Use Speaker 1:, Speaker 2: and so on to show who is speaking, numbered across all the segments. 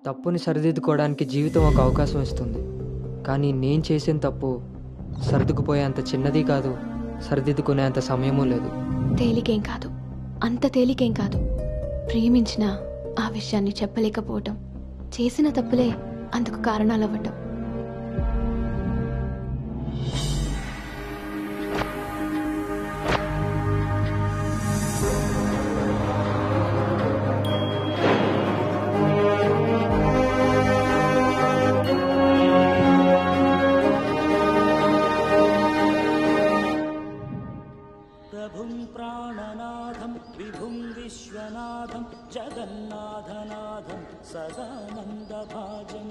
Speaker 1: తప్పుని సరిదిద్దుకోవడానికి జీవితం ఒక అవకాశం ఇస్తుంది. కానీ నేను చేసిన తప్పు సర్దుకుపోయేంత చిన్నది కాదు, సరిదిద్దుకునేంత సమయమూ లేదు.
Speaker 2: తేలికేం కాదు, అంత తేలికేం కాదు. ప్రేమించిన ఆ విషయాన్ని చెప్పలేకపోవటం, చేసిన తప్పులే అందుకు కారణాలవ్వటం.
Speaker 3: ప్రాణనాథం విభుం విశ్వనాథం జగన్నాథనాథం సదానందభాజం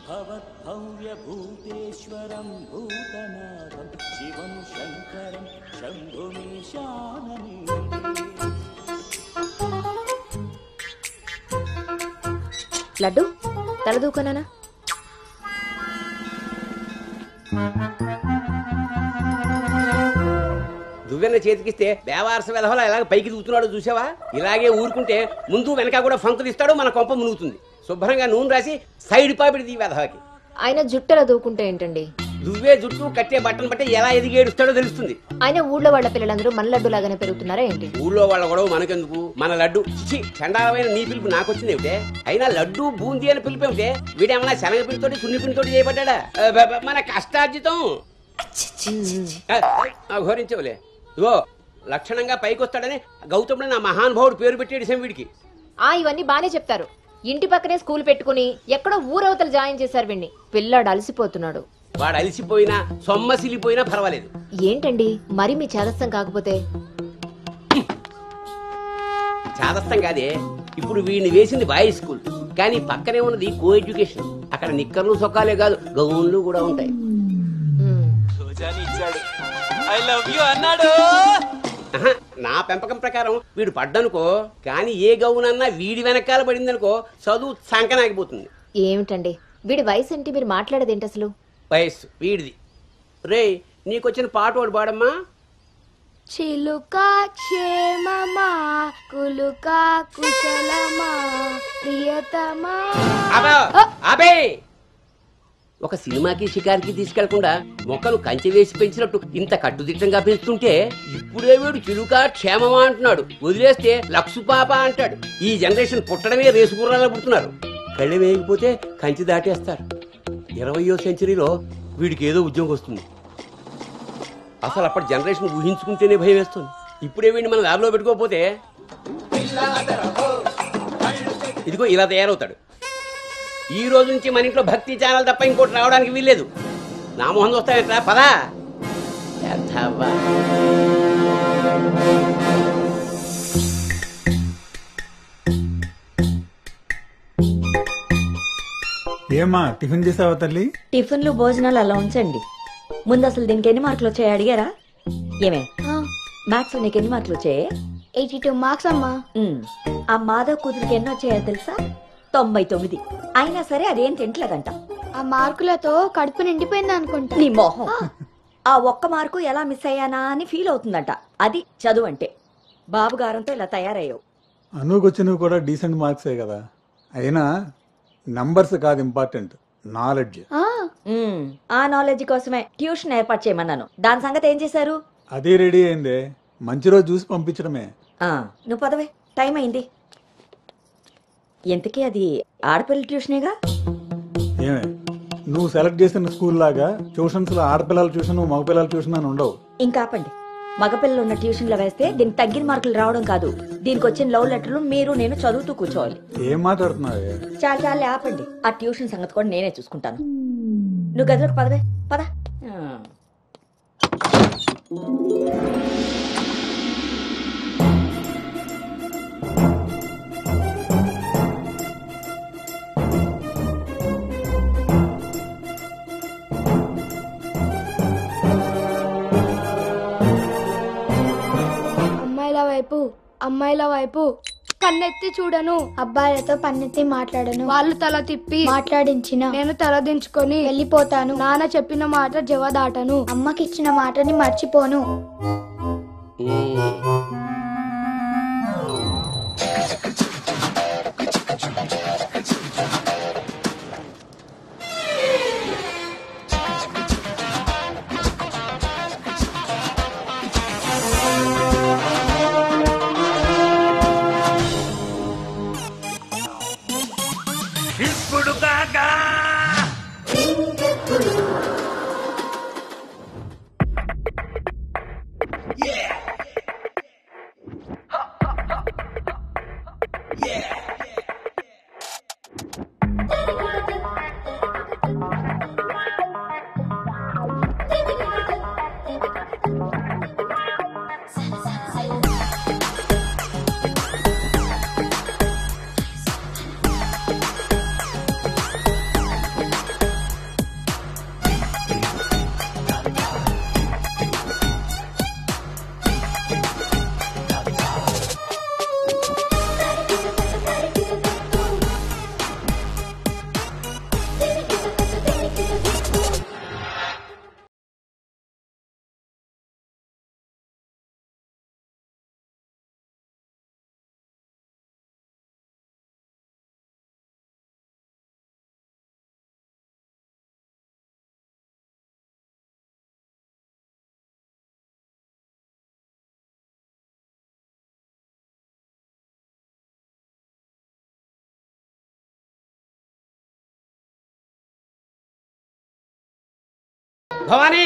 Speaker 3: భవద్భవ్యభూతేశ్వరం భూతనాథం శివం శంకరం శంభుమీశానని.
Speaker 4: లడ్డు తలదూకనా?
Speaker 5: దువ్వెన్న చేతికిస్తే బేవారస వెధవలా ఎలాగ పైకి దూకుతున్నాడో చూసావా? ఇలాగే ఊరుకుంటే ముందు వెనక కూడా ఫంకులు ఇస్తాడు, మన కొంప మునుగుతుంది. శుభ్రంగా నూనె రాసి సైడ్ పాపిడి వెధవకి.
Speaker 4: ఆయన జుట్టెలా దూకుంటే ఏంటండి?
Speaker 5: దువ్వే జుట్టు కట్టే బట్టను బట్టి ఎలా ఎదిగేడుస్తాడో తెలుస్తుంది.
Speaker 4: ఆయన ఊళ్ళో వాళ్ళ పిల్లలందరూ మన లడ్డు లాగానే పెరుగుతున్నారా ఏంటి?
Speaker 5: ఊళ్ళో వాళ్ళ గొడవ మనకెందుకు? మన లడ్డు చండాలమైన నీ పిలుపు నాకొచ్చింది ఏమిటే? అయినా లడ్డు బూందీ అని పిలుపు ఏమిటే? వీడేమన్నా శనగ పిండితోటి సున్ని పిండితోటి చేయబడ్డా? మన కష్టార్జితం ఘోరించవులే. ఇగో లక్షణంగా పైకొస్తాడని గౌతముడు నా మహానుభావుడు పేరు పెట్టేడు వీడికి.
Speaker 4: ఇవన్నీ బానే చెప్తారు. ఇంటి పక్కనే స్కూల్ పెట్టుకుని ఎక్కడో ఊరవతలు జాయిన్ చేశారు వీడిని. పిల్లాడు అలసిపోతున్నాడు.
Speaker 5: వాడు అలసిపోయినా సొమ్మసిలిపోయినా పర్వాలేదు.
Speaker 4: ఏంటండి మరి మీ చేదస్తం కాకపోతే?
Speaker 5: చాదస్తం కాదే, ఇప్పుడు వీడిని వేసింది బాయ్స్ స్కూల్, కానీ పక్కనే ఉన్నది కో ఎడ్యుకేషన్. అక్కడ నిక్కర్లు సొక్కాలే కాదు, గౌన్లు కూడా ఉంటాయి. నా పెంపకం ప్రకారం వీడు పడ్డనుకో, కానీ ఏ గౌనన్నా వీడి వెనకాల పడిందనుకో చదువు సంకనాగిపోతుంది.
Speaker 4: ఏమిటండి వీడి వయసు ఏంటి? మీరు మాట్లాడేదేంటి అసలు?
Speaker 5: వయస్సు వీడిది. రే నీకొచ్చిన పాట వాడు పాడమ్మా.
Speaker 2: చిలుకా క్షేమమా కులుకా కుశలమా ప్రియతమా.
Speaker 5: అబే ఒక సినిమాకి షికారికి తీసుకెళ్లకుండా మొక్కలు కంచె వేసి పెంచినట్టు ఇంత కట్టుదిట్టంగా పెంచుతుంటే ఇప్పుడే వీడు చిలుకా క్షేమమా అంటున్నాడు. వదిలేస్తే లక్సు పాప అంటాడు. ఈ జనరేషన్ పుట్టడమే రేసు గుర్రాలా పుడుతున్నారు. కళ్ళె వేయకపోతే కంచె దాటేస్తారు. 20వ సెంచరీలో వీడికి ఏదో ఉద్యోగం వస్తుంది. అసలు అప్పటి జనరేషన్ ఊహించుకుంటేనే భయం వేస్తుంది. ఇప్పుడే వీడిని మనం ల్యాబ్లో పెట్టుకోకపోతే ఇదిగో ఇలా తయారవుతాడు. ఈ రోజు నుంచి మన ఇంట్లో భక్తి ఛానల్ తప్ప ఇంకోటి రావడానికి వీల్లేదు. నా మొహం వస్తాయంట పదా.
Speaker 6: ఏమా టిఫిన్ చేసావా తల్లి?
Speaker 7: టిఫిన్లు భోజనాలు అలా ఉంచండి. ముందు అసలు దీనికి ఎన్ని మార్కులు వచ్చాయి అడిగారా? ఏమే మ్యాథ్స్ లో నీకు ఎన్ని మార్కులు వచ్చాయి?
Speaker 2: 82 మార్క్స్ అమ్మా.
Speaker 7: ఆ మాధవ్ కూతురికి ఎన్ని వచ్చాయో తెలుసా? 99. అయినా సరే అదేం తింటలేదంట.
Speaker 2: ఆ మార్కులతో కడుపు నిండిపోయింది అనుకుంటా.
Speaker 7: నీ మొహం. ఆ ఒక్క మార్కు ఎలా మిస్ అయ్యానా అని ఫీల్ అవుతుందంట. అది చదువు అంటే. బాబు గారంతో ఇలా తయారయ్యావు.
Speaker 6: అనుకొచ్చినవి కూడా డీసెంట్ మార్క్సే కదా. అయినా నంబర్స్ కాదు ఇంపార్టెంట్, నాలెడ్జ్.
Speaker 7: ఆ నాలెడ్జ్ కోసమే ట్యూషన్ ఏర్పాటు చేయమన్నాను. దాని సంగతి ఏం చేశారు?
Speaker 6: అదే రెడీ అయిందే, మంచి రోజు చూసి పంపించడమే.
Speaker 7: నువ్వు పదవే, టైం అయింది. ఎంతకీ అది ఆడపిల్ల ట్యూషనేగా?
Speaker 6: ఏమే నువ్వు సెలెక్ట్ చేసిన స్కూల్ లాగా ట్యూషన్స్ లో ఆడపిల్లల ట్యూషన్ మగపిల్లల ట్యూషన్ అని ఉండవు.
Speaker 7: ఇంకా ఆపండి. మగపిల్లలు ఉన్న ట్యూషన్ లో వేస్తే దీనికి తగ్గిన మార్కులు రావడం కాదు, దీనికి వచ్చిన లవ్ లెటర్లు మీరు నేను చదువుతూ కూర్చోవాలి.
Speaker 6: ఏం మాట్లాడుతున్నావే?
Speaker 7: చాలా ఆపండి. ఆ ట్యూషన్ సంగతి కూడా నేనే చూసుకుంటాను. నువ్వు గదిలోకి పదవే, పద.
Speaker 2: అమ్మాయిల వైపు కన్నెత్తి చూడను. అబ్బాయిలతో పన్నెత్తి మాట్లాడను. వాళ్ళు తల తిప్పి మాట్లాడించిన నేను తల దించుకొని వెళ్ళిపోతాను. నాన్న చెప్పిన మాట జవదాటను. అమ్మకి ఇచ్చిన మాటని మర్చిపోను.
Speaker 5: ఇప్పుడు కాకా భవానీ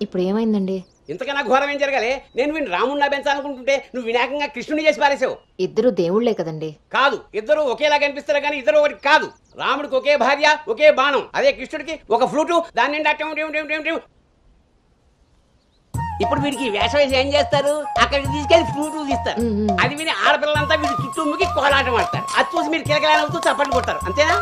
Speaker 4: ఇప్పుడు ఏమైందండి?
Speaker 5: ఇంతకన్నా ఘోరం ఏం జరగాలి? నేను వీడిని రాముడిని పెంచాలనుకుంటుంటే నువ్వు వినాయకంగా కృష్ణుని చేసి పారేసావు.
Speaker 4: ఇద్దరు దేవుళ్లే కదండి.
Speaker 5: కాదు, ఇద్దరు ఒకేలా కనిపిస్తారు కానీ ఇద్దరు ఒకటి కాదు. రాముడికి ఒకే భార్య ఒకే బాణం, అదే కృష్ణుడికి ఒక ఫ్లూటు, దాని నిండా ఇప్పుడు వీడికి వేషం వేసి ఏం చేస్తారు? అక్కడికి తీసుకెళ్లి ఫ్లూట్ తీస్తారు. అది విని ఆడపిల్లలంతా వీడి చుట్టూ ముగి కోలాటం ఆడతారు. అది చూసి మీరు కిలకలాడుతూ చప్పట్లు కొడతారు, అంతేనా?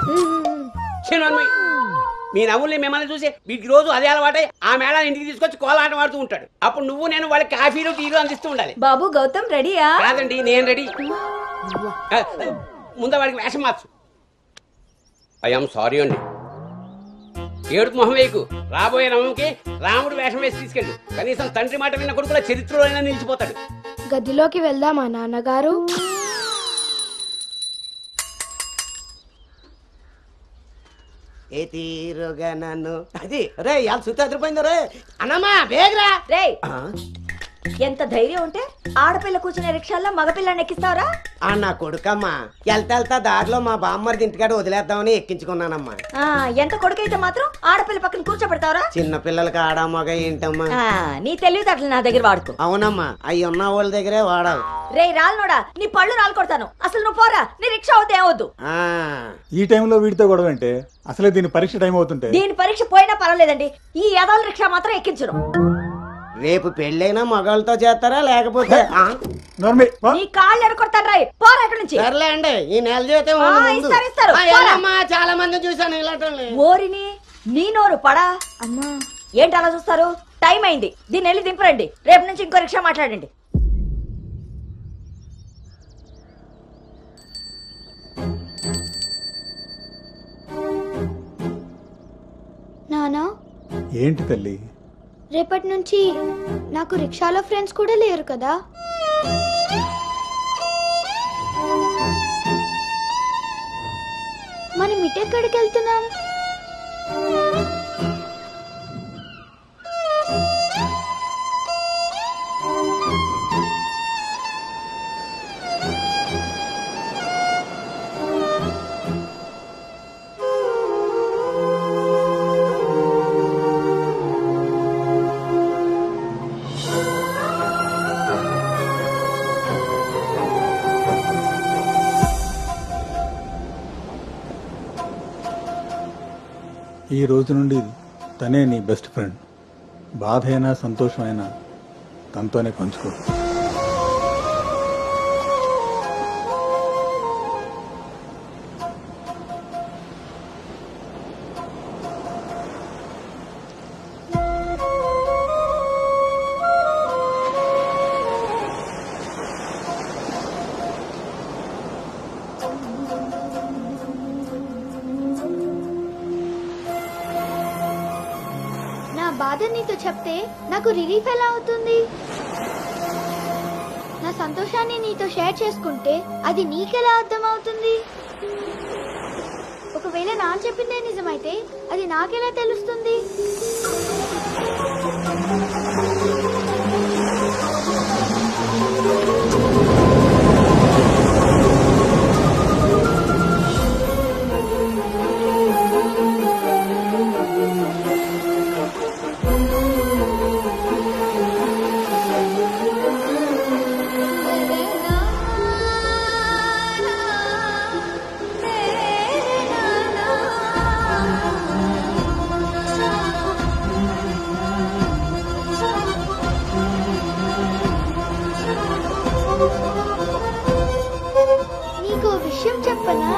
Speaker 5: మీ నవ్వుల్ని మిమ్మల్ని చూసి వీడికి రోజు అదే అలవాటై ఆ మేళాన్ని ఇంటికి తీసుకొచ్చి కోలాటం ఆడుతూ ఉంటాడు. అప్పుడు నువ్వు నేను వాళ్ళకి కాఫీలు టీలు అందిస్తూ ఉండాలి.
Speaker 7: బాబు గౌతమ్ రెడీయా?
Speaker 5: కాదండి, నేను రెడీ. ముందు వాడికి వేషం మార్చు. ఐఎమ్ సారీ అండి. ఏడుపు మొహం వేయకు. రాబోయే నవంకి రాముడు వేషం వేసి తీసుకెళ్ళు. కనీసం తండ్రి మాట విన్న కొడుకుల చరిత్రలో అయినా నిలిచిపోతాడు.
Speaker 2: గదిలోకి వెళ్దామా నాన్నగారు?
Speaker 8: ఏ తీరుగా నన్ను అది రే ఇవాళ సుత్తి అదిరిపోయింది రే. అన్నమ్మా బేగరా
Speaker 7: రే. ఎంత ధైర్యం ఉంటే ఆడపిల్ల కూర్చునే రిక్షాల్లో మగపిల్లని ఎక్కిస్తావరా?
Speaker 8: నా కొడుకమ్మా వెళ్తా దారిలో మా బామ్మర్ది ఇంటికాడ వదిలేద్దామని ఎక్కించుకున్నానమ్మా.
Speaker 7: ఎంత కొడుకైతే మాత్రం ఆడపిల్ల పక్కన కూర్చోబెడతావరా?
Speaker 8: చిన్న పిల్లలకి ఆడా మగ ఏంటమ్మా?
Speaker 7: నీ తెలివితేటలు నా దగ్గర వాడుకో.
Speaker 8: అవునమ్మా, అవి ఉన్న వాళ్ళ దగ్గరే వాడాలి.
Speaker 7: రే రాల్నోడా, నీ పళ్ళు రాలు కొడతాను. అసలు నువ్వు పోరా, నీ రిక్షా అవుతే ఏమవుద్దు.
Speaker 6: ఈ టైంలో వీడితో గొడవ అంటే అసలే దీని పరీక్ష టైం అవుతుంటే.
Speaker 7: దీని పరీక్ష పోయినా పర్వాలేదండి, ఈ యదాల రిక్షా మాత్రం ఎక్కించరు.
Speaker 8: రేపు పెళ్ళైనా మగాళ్ళతో చేస్తారా లేకపోతే
Speaker 7: నీ కాళ్ళు ఎరకొడతాను రాయ్, పోరా ఇక్కడి నుంచి.
Speaker 8: సర్లే అండి, ఈ నెల జీతం చాలా మంది చూసాను ఇలాంటి.
Speaker 7: ఓరిని నీ నోరు పడా. అమ్మా ఏంటి అలా చూస్తారు? టైం అయింది, దీన్ని వెళ్ళి దింపరండి. రేపు నుంచి ఇంకో రిక్షా మాట్లాడండి.
Speaker 2: నానా
Speaker 6: ఏంటి తల్లి?
Speaker 2: రేపటి నుంచి నాకు రిక్షాలో ఫ్రెండ్స్ కూడా లేరు కదా? మనం ఇటెక్కడికి వెళ్తున్నాం?
Speaker 6: ఈ రోజు నుండి తనే నీ బెస్ట్ ఫ్రెండ్. బాధ అయినా సంతోషమైనా తనతోనే పంచుకో.
Speaker 2: బాధ నీతో చెప్తే నాకు రిలీఫ్ ఎలా అవుతుంది? నా సంతోషాన్ని నీతో షేర్ చేసుకుంటే అది నీకెలా అర్థమవుతుంది? ఒకవేళ నా చెప్పిందే నిజమైతే అది నాకెలా తెలుస్తుంది? నీకు విషయం చెప్పనా?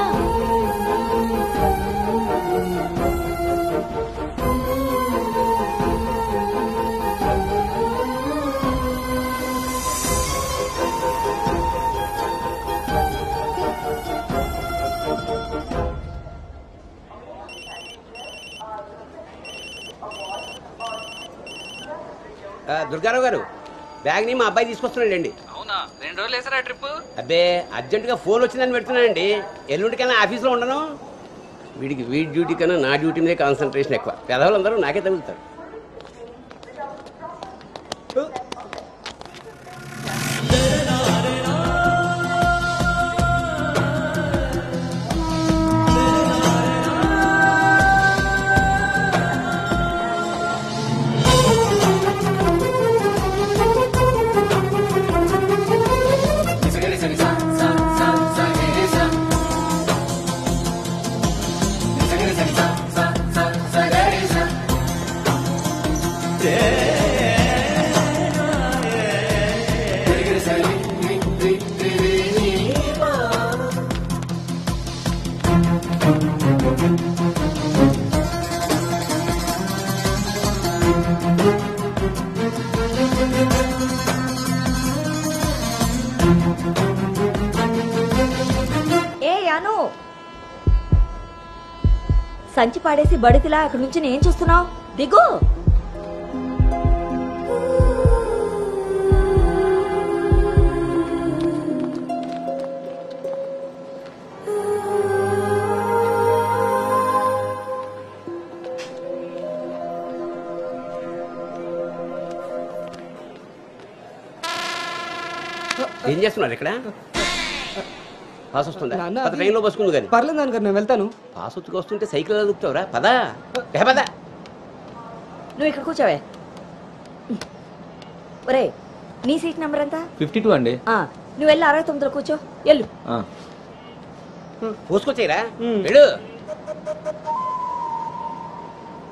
Speaker 5: దుర్గారావు గారు, బ్యాగ్ ని మా అబ్బాయి తీసుకొస్తున్నాడండి.
Speaker 9: అవునా? 2 రోజులు వేసారా ట్రిప్?
Speaker 5: అబ్బే, అర్జెంటుగా ఫోన్ వచ్చిందని పెడుతున్నానండి. ఎల్లుండికైనా ఆఫీస్లో ఉండను. వీడి డ్యూటీ కన్నా నా డ్యూటీ మీద కాన్సన్ట్రేషన్ ఎక్కువ. పెదవులందరూ నాకే తగులుతారు.
Speaker 7: సంచి పాడేసి బడితిలా అక్కడి నుంచి నేను చూస్తున్నావు. దిగు.
Speaker 5: ఏం చేస్తున్నారు ఇక్కడ? పాస్ వస్తుందా? ట్రైన్లో బస్సుకుంది కానీ.
Speaker 1: పర్లేదు నాన్నగారు, నేను వెళ్తాను.
Speaker 5: పాస్ వచ్చుకు వస్తుంటే సైకిల్ ఎలా దుక్కుతావురా? పదా పదా.
Speaker 7: నువ్వు ఇక్కడ కూర్చోవే. ఒరే, నీ సీట్ నెంబర్ ఎంత?
Speaker 9: 52 అండి.
Speaker 7: నువ్వు వెళ్ళి 69లో కూర్చో. వెళ్ళు.
Speaker 5: పోసుకొచ్చేరా వెళ్ళు.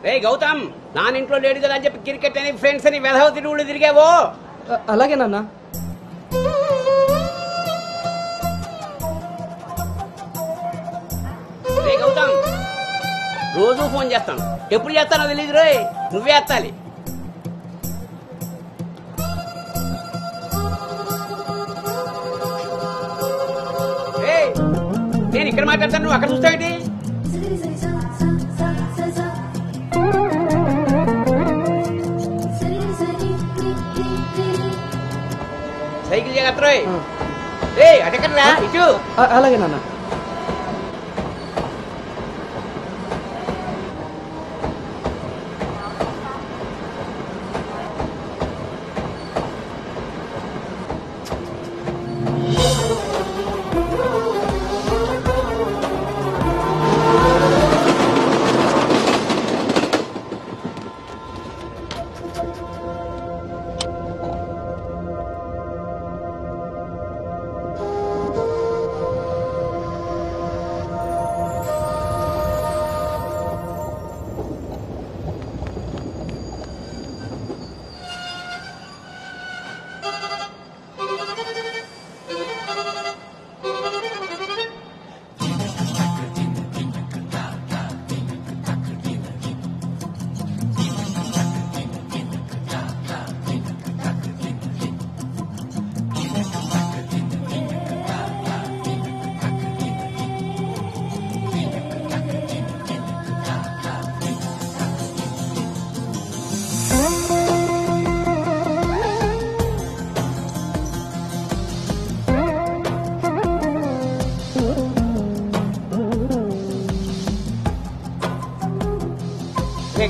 Speaker 5: రే గౌతమ్, నానింట్లో లేడు కదా అని చెప్పి క్రికెట్ అని ఫ్రెండ్స్ అని వెధవ తిరుగుళ్ళు తిరిగావో.
Speaker 1: అలాగే నాన్న.
Speaker 5: రే గౌతమ్, రోజు ఫోన్ చేస్తాను. ఎప్పుడు చేస్తానో తెలియదు రోయ్, నువ్వే ఎత్తాలి. నేను ఇక్కడ మాట్లాడతాను, నువ్వు అక్కడ చూస్తావేంటి? సైకిల్ జాగ్రత్త రోయ్. అటెక్కడరా ఇటు.
Speaker 1: అలాగే నాన్న.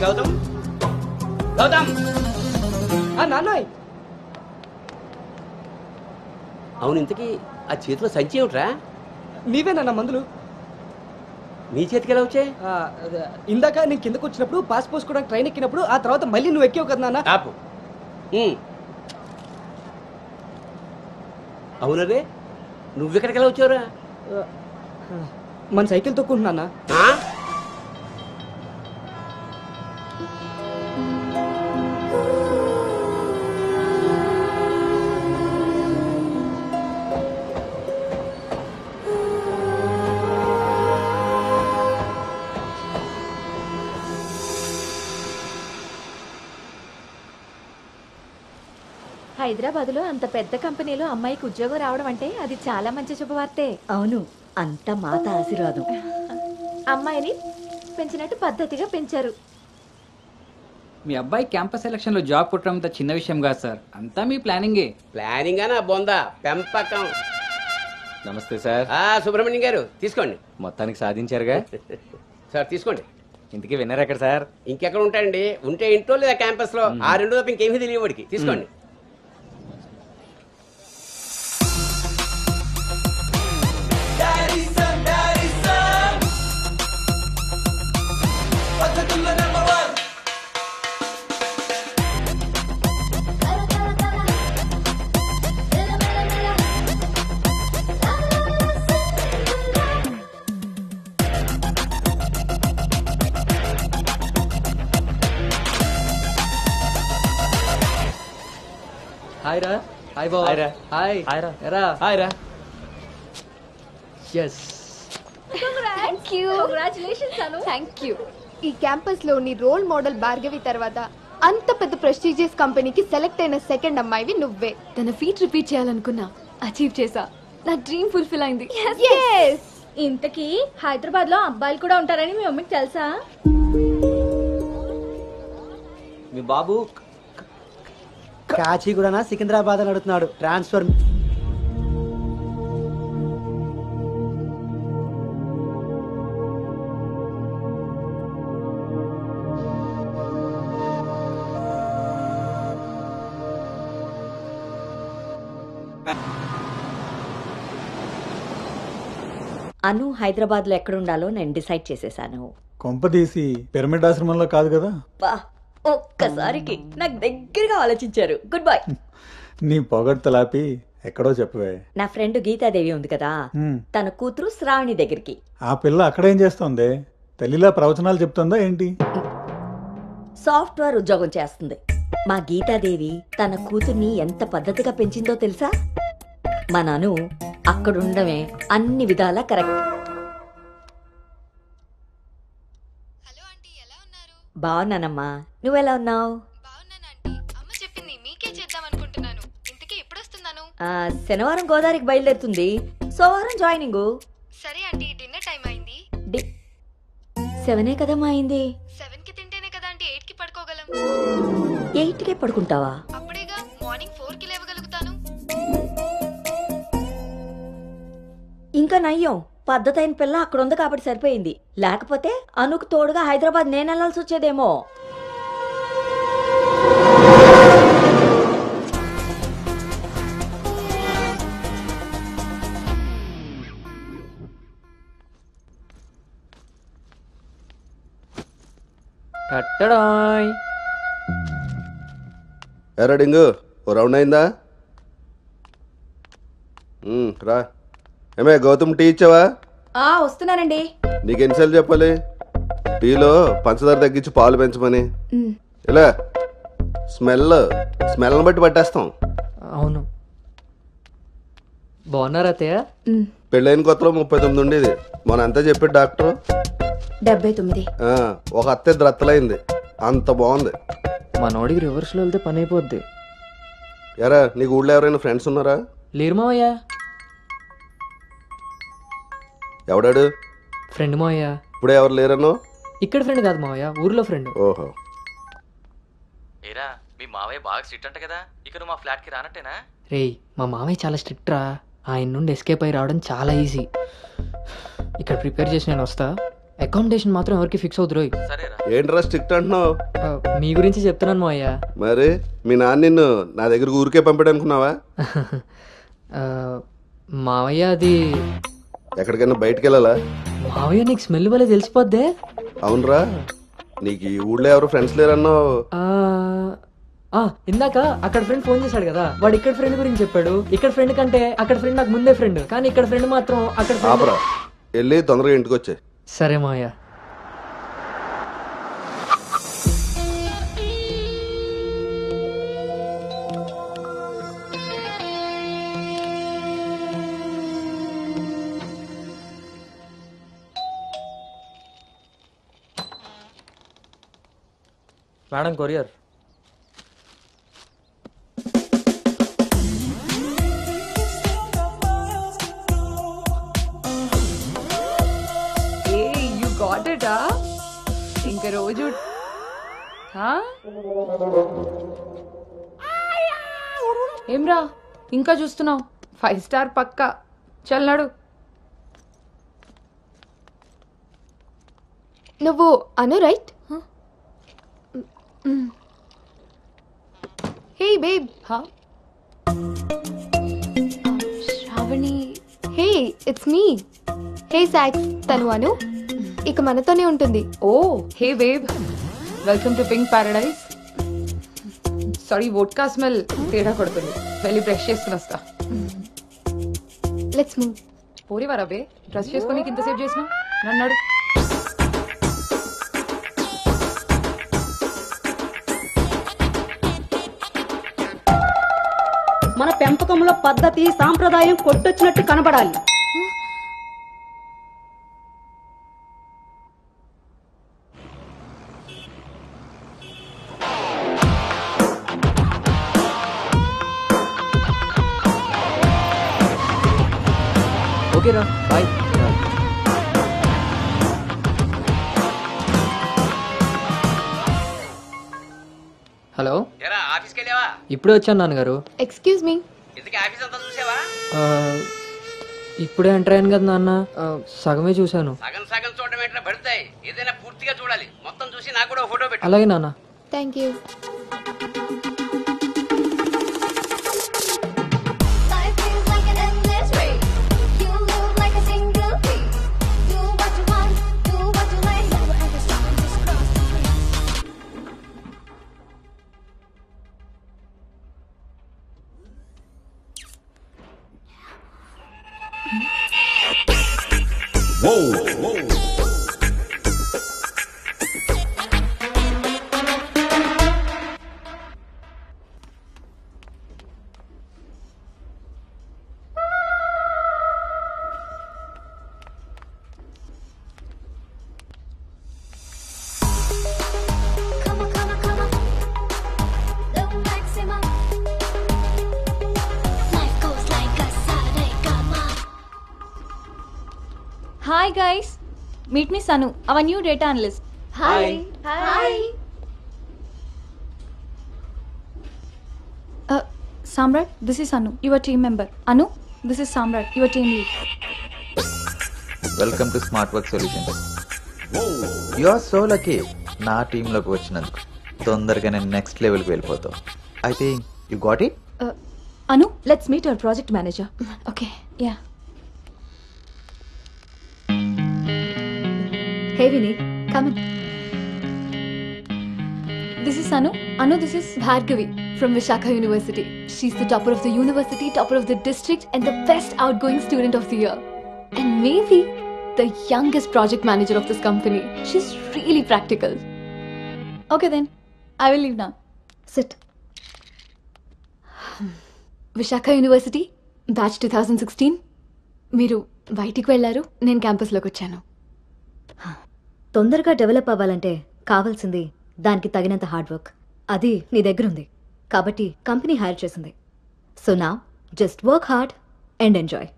Speaker 5: గౌతమ్, గౌతమ్.
Speaker 1: నాన్నయ్.
Speaker 5: అవును, ఇంతకీ ఆ చేతిలో సంచి ఏమిట్రా?
Speaker 1: నీవేనన్న మందులు.
Speaker 5: నీ చేతికి ఎలా వచ్చాయి?
Speaker 1: ఇందాక నేను కిందకు వచ్చినప్పుడు పాస్ పోసుకోవడానికి ట్రైన్ ఎక్కినప్పుడు, ఆ తర్వాత మళ్ళీ నువ్వు ఎక్కావు కదా నాన్న.
Speaker 5: ఆపు. అవునరే, నువ్వెక్కడికి ఎలా వచ్చావురా?
Speaker 1: మన సైకిల్ తొక్కుంటున్నా.
Speaker 10: హైదరాబాద్ లో అంత పెద్ద కంపెనీలో అమ్మాయికి ఉద్యోగం రావడం అంటే అది చాలా మంచి శుభవార్తే.
Speaker 7: అవును, అంత మాత ఆశీర్వాదం.
Speaker 10: అమ్మాయిని పెంచినట్టు పద్ధతిగా పెంచారు.
Speaker 11: మీ అబ్బాయి క్యాంపస్ సెలక్షన్ లో జాబ్ కొట్టడం అంత చిన్న విషయం కాదు సార్, అంతా మీ ప్లానింగే.
Speaker 5: ప్లానింగ్ అనా బొందా పెంపకం.
Speaker 12: నమస్తే సార్.
Speaker 5: సుబ్రహ్మణ్యం గారు తీసుకోండి.
Speaker 12: మొత్తానికి సాధించారుగా.
Speaker 5: సార్ తీసుకోండి.
Speaker 12: ఇంతకీ విన్నర్ ఎక్కడ సార్?
Speaker 5: ఇంకెక్కడ ఉంటాయండి, ఉంటే ఇంట్లో లేదా క్యాంపస్ లో. ఆ రెండు తప్ప ఇంకేమీ తెలియదు వాడికి. తీసుకోండి.
Speaker 1: హాయ్ రా. హాయ్ బాబు.
Speaker 12: హాయ్ రా.
Speaker 1: హాయ్.
Speaker 12: హాయ్ రా.
Speaker 1: ఎరా.
Speaker 12: హాయ్ రా.
Speaker 1: yes
Speaker 2: thank you. ఈ క్యాంపస్ లో నీ రోల్ మోడల్ భార్గవి తర్వాత అంత పెద్ద ప్రెస్టీజియస్ కంపెనీకి సెలెక్ట్ అయిన సెకండ్ అమ్మాయివి నువ్వే.
Speaker 10: తన ఫీట్ రిపీట్ చేయాలనుకున్నా, అచీవ్ చేసా. నా డ్రీమ్ ఫుల్ఫిల్ అయింది.
Speaker 2: ఇంతకీ హైదరాబాద్ లో అబ్బాయిలు కూడా ఉంటారని మీ మమ్మీకి తెలుసా?
Speaker 12: మీ బాబు
Speaker 8: కాచిగూడనా సికింద్రాబాద్ అని అడుగుతున్నాడు. ట్రాన్స్ఫర్.
Speaker 7: అను హైదరాబాద్ లో ఎక్కడుండాలో నేను డిసైడ్ చేసేసాను.
Speaker 6: కొంప తీసి పిరమిడ్ ఆశ్రమంలో కాదు కదా?
Speaker 7: ఒక్కసారికి నాకు దగ్గరగా ఆలోచించారు. Good bye.
Speaker 6: నీ పొగడ్తలాపి ఎక్కడో చెప్పవే.
Speaker 7: నా ఫ్రెండ్ గీతాదేవి ఉంది కదా, తన కూతురు శ్రావణి దగ్గరికి.
Speaker 6: ఆ పిల్ల అక్కడేం చేస్తోంది? తల్లిలా ప్రవచనాలు చెప్తుందా ఏంటి?
Speaker 7: సాఫ్ట్వేర్ ఉద్యోగం చేస్తుంది. మా గీతాదేవి తన కూతుర్ని ఎంత పద్ధతిగా పెంచిందో తెలుసా? మా నాను అక్కడుండమే అన్ని విధాలా కరెక్ట్. బాగున్నానమ్మా, నువ్వెలా ఉన్నావు? శనివారం గోదావరికి బయలుదేరుతుంది, సోమవారం జాయినింగ్.
Speaker 2: సరే ఆంటీ, డిన్నర్ టైం అయింది.
Speaker 7: 7 కదమ్మా అయింది.
Speaker 2: 7 కి తింటేనే కదా ఆంటీ 8 కి పడుకోగలం.
Speaker 7: 8కే పడుకుంటావా?
Speaker 2: అప్పుడేగా మార్నింగ్ 4 కి లేవగలుగుతాను.
Speaker 7: ఇంకా నయ్యం, పద్ధతైన పిల్ల అక్కడ ఉంది కాబట్టి సరిపోయింది. లేకపోతే అనుకు తోడుగా హైదరాబాద్ నేను వెళ్లాల్సి వచ్చేదేమో.
Speaker 13: ఎరా డింగు, ఓ రౌండ్ అయిందా? రా. ఏమే గౌతమ్, టీ ఇచ్చావా?
Speaker 10: వస్తున్నానండి.
Speaker 13: నీకు ఎన్నిసార్లు చెప్పాలి టీలో పంచదార తగ్గించి పాలు పెంచమని? ఇలా స్మెల్ని బట్టి పట్టేస్తాం.
Speaker 1: అవును. బాగున్నారా అత్తయ్య?
Speaker 13: పెళ్ళైన కొత్తలో 39 ఉండేది, మొన్న అంతా చెప్పాడు డాక్టర్.
Speaker 10: 79.
Speaker 13: ఒక అత్తే ద్రత్తలైంది, అంత బాగుంది.
Speaker 1: మనోడికి రివర్స్లో వెళ్తే పని అయిపోద్ది.
Speaker 13: ఎరా, నీకు ఊళ్ళో ఎవరైనా ఫ్రెండ్స్ ఉన్నారా?
Speaker 1: లేరు మావయ్య.
Speaker 13: ఎవడాడు?
Speaker 1: ఫ్రెండ్ మావయ్య.
Speaker 13: ఇప్పుడే ఎవరు లేరన్నో?
Speaker 1: ఇక్కడ ఫ్రెండ్ కాదు మావయ్య, ఊర్లో ఫ్రెండ్.
Speaker 13: ఓహో.
Speaker 12: ఏరా, మీ మావయ్య బాగా స్ట్రిక్ట్ అంట కదా, ఇక నువ్వు మా ఫ్లాట్ కి రానట్టేనా?
Speaker 1: రేయ్, మా మావయ్య చాలా స్ట్రిక్ట్ రా. ఆయన నుండి ఎస్కేప్ అయి రావడం చాలా ఈజీ. ఇక్కడ ప్రిపేర్ చేసి నేను వస్తా. అకామిడేషన్ మాత్రం ఎవరికి ఫిక్స్ అవుతురు.
Speaker 13: ఏంట్రా స్ట్రిక్ట్ అంటున్నావు?
Speaker 1: మీ గురించి చెప్తున్నాను మావయ్య.
Speaker 13: మరి మీ నాన్న నిన్ను నా దగ్గర ఊరికే పంపాడు అనుకున్నావా?
Speaker 1: మావయ్య అది
Speaker 13: ఎక్కడికైనా బయటకు వెళ్ళాలా?
Speaker 1: మావయ్య నీకు స్మెల్ వల్ల తెలిసిపోద్దే.
Speaker 13: అవునరా, నీకు ఈ ఊళ్ళో ఎవరు ఫ్రెండ్స్ లేరన్నావు.
Speaker 1: ఇందాక అక్కడ ఫ్రెండ్ ఫోన్ చేశాడు కదా, వాడు ఇక్కడ ఫ్రెండ్ గురించి చెప్పాడు. ఇక్కడ ఫ్రెండ్ కంటే అక్కడ ఫ్రెండ్ నాకు ముందే ఫ్రెండ్, కానీ ఇక్కడ ఫ్రెండ్ మాత్రం అక్కడ
Speaker 13: ఆపరా, వెళ్ళి తొందరగా ఇంటికి వచ్చే.
Speaker 1: సరే మావయ్య.
Speaker 12: Madam, courier.
Speaker 14: రోజు హా? ఏమ్రా ఇంకా చూస్తున్నావు? 5 స్టార్ పక్కా. చల్నాడు.
Speaker 2: నువ్వు Anu right? Hey babe. Shravani. Hey it's me. Hey సాక్స్, తను అను. ఇక మనతోనే ఉంటుంది.
Speaker 14: Oh hey babe, welcome to pink paradise. Sorry, vodka smell తేడా కొడుతుంది. వెళ్ళి బ్రష్ చేసుకుని వస్తా.
Speaker 2: Let's move.
Speaker 14: పోరివారా బే, డ్రెస్ చేసుకొని ఇంతసేపు చేసిన నన్నాడు.
Speaker 15: మన పెంపకంలో పద్ధతి సాంప్రదాయం కొట్టొచ్చినట్టు కనబడాలి.
Speaker 1: ఓకేరా, బాయ్. హలో,
Speaker 5: ఆఫీస్కి వెళ్ళావా?
Speaker 1: ఇప్పుడే వచ్చాను నాన్నగారు.
Speaker 2: Excuse me.
Speaker 5: ఇంతకీ ఆఫీస్ అంతా చూసావా?
Speaker 1: ఇప్పుడే ఎంటర్ అయ్యాను కదా నాన్న, సగమే చూశాను.
Speaker 5: సగం సగం చూడడం ఏంటో పడతాయి. ఏదైనా పూర్తిగా చూడాలి. మొత్తం చూసి నాకు కూడా ఫోటో పెట్టు.
Speaker 1: అలాగే నాన్న.
Speaker 2: Thank you.
Speaker 10: Hi guys, meet me Sanu, our new data analyst.
Speaker 2: Hi. Hi.
Speaker 10: Samrat, this is Anu, your team member. Anu, this is Samrat, your team lead.
Speaker 16: Welcome to smart work solutions. You are so lucky నా టీంలోకి వచ్చినందుకు. తొందరగా నేను next లెవెల్కి వెళ్ళిపోతావు. I think you got it.
Speaker 10: Anu, let's meet our project manager. Okay, yeah.
Speaker 7: Hey Vinny, come in.
Speaker 10: This is Anu. Anu, this is
Speaker 17: Bhargavi from Vishakha University. She's the topper of the university, topper of the district, and the best outgoing student of the year. And maybe the youngest project manager of this company. She's really practical.
Speaker 10: Okay then, I will leave now.
Speaker 17: Sit. Vishakha University, batch 2016. మీరు బయటికి వెళ్ళారు, నేను క్యాంపస్లోకి వచ్చాను.
Speaker 7: తొందరగా develop అవ్వాలంటే కావాల్సింది దానికి తగినంత హార్డ్ వర్క్. అది నీ దగ్గర ఉంది కాబట్టి కంపెనీ హైర్ చేసింది. So now just work hard and enjoy.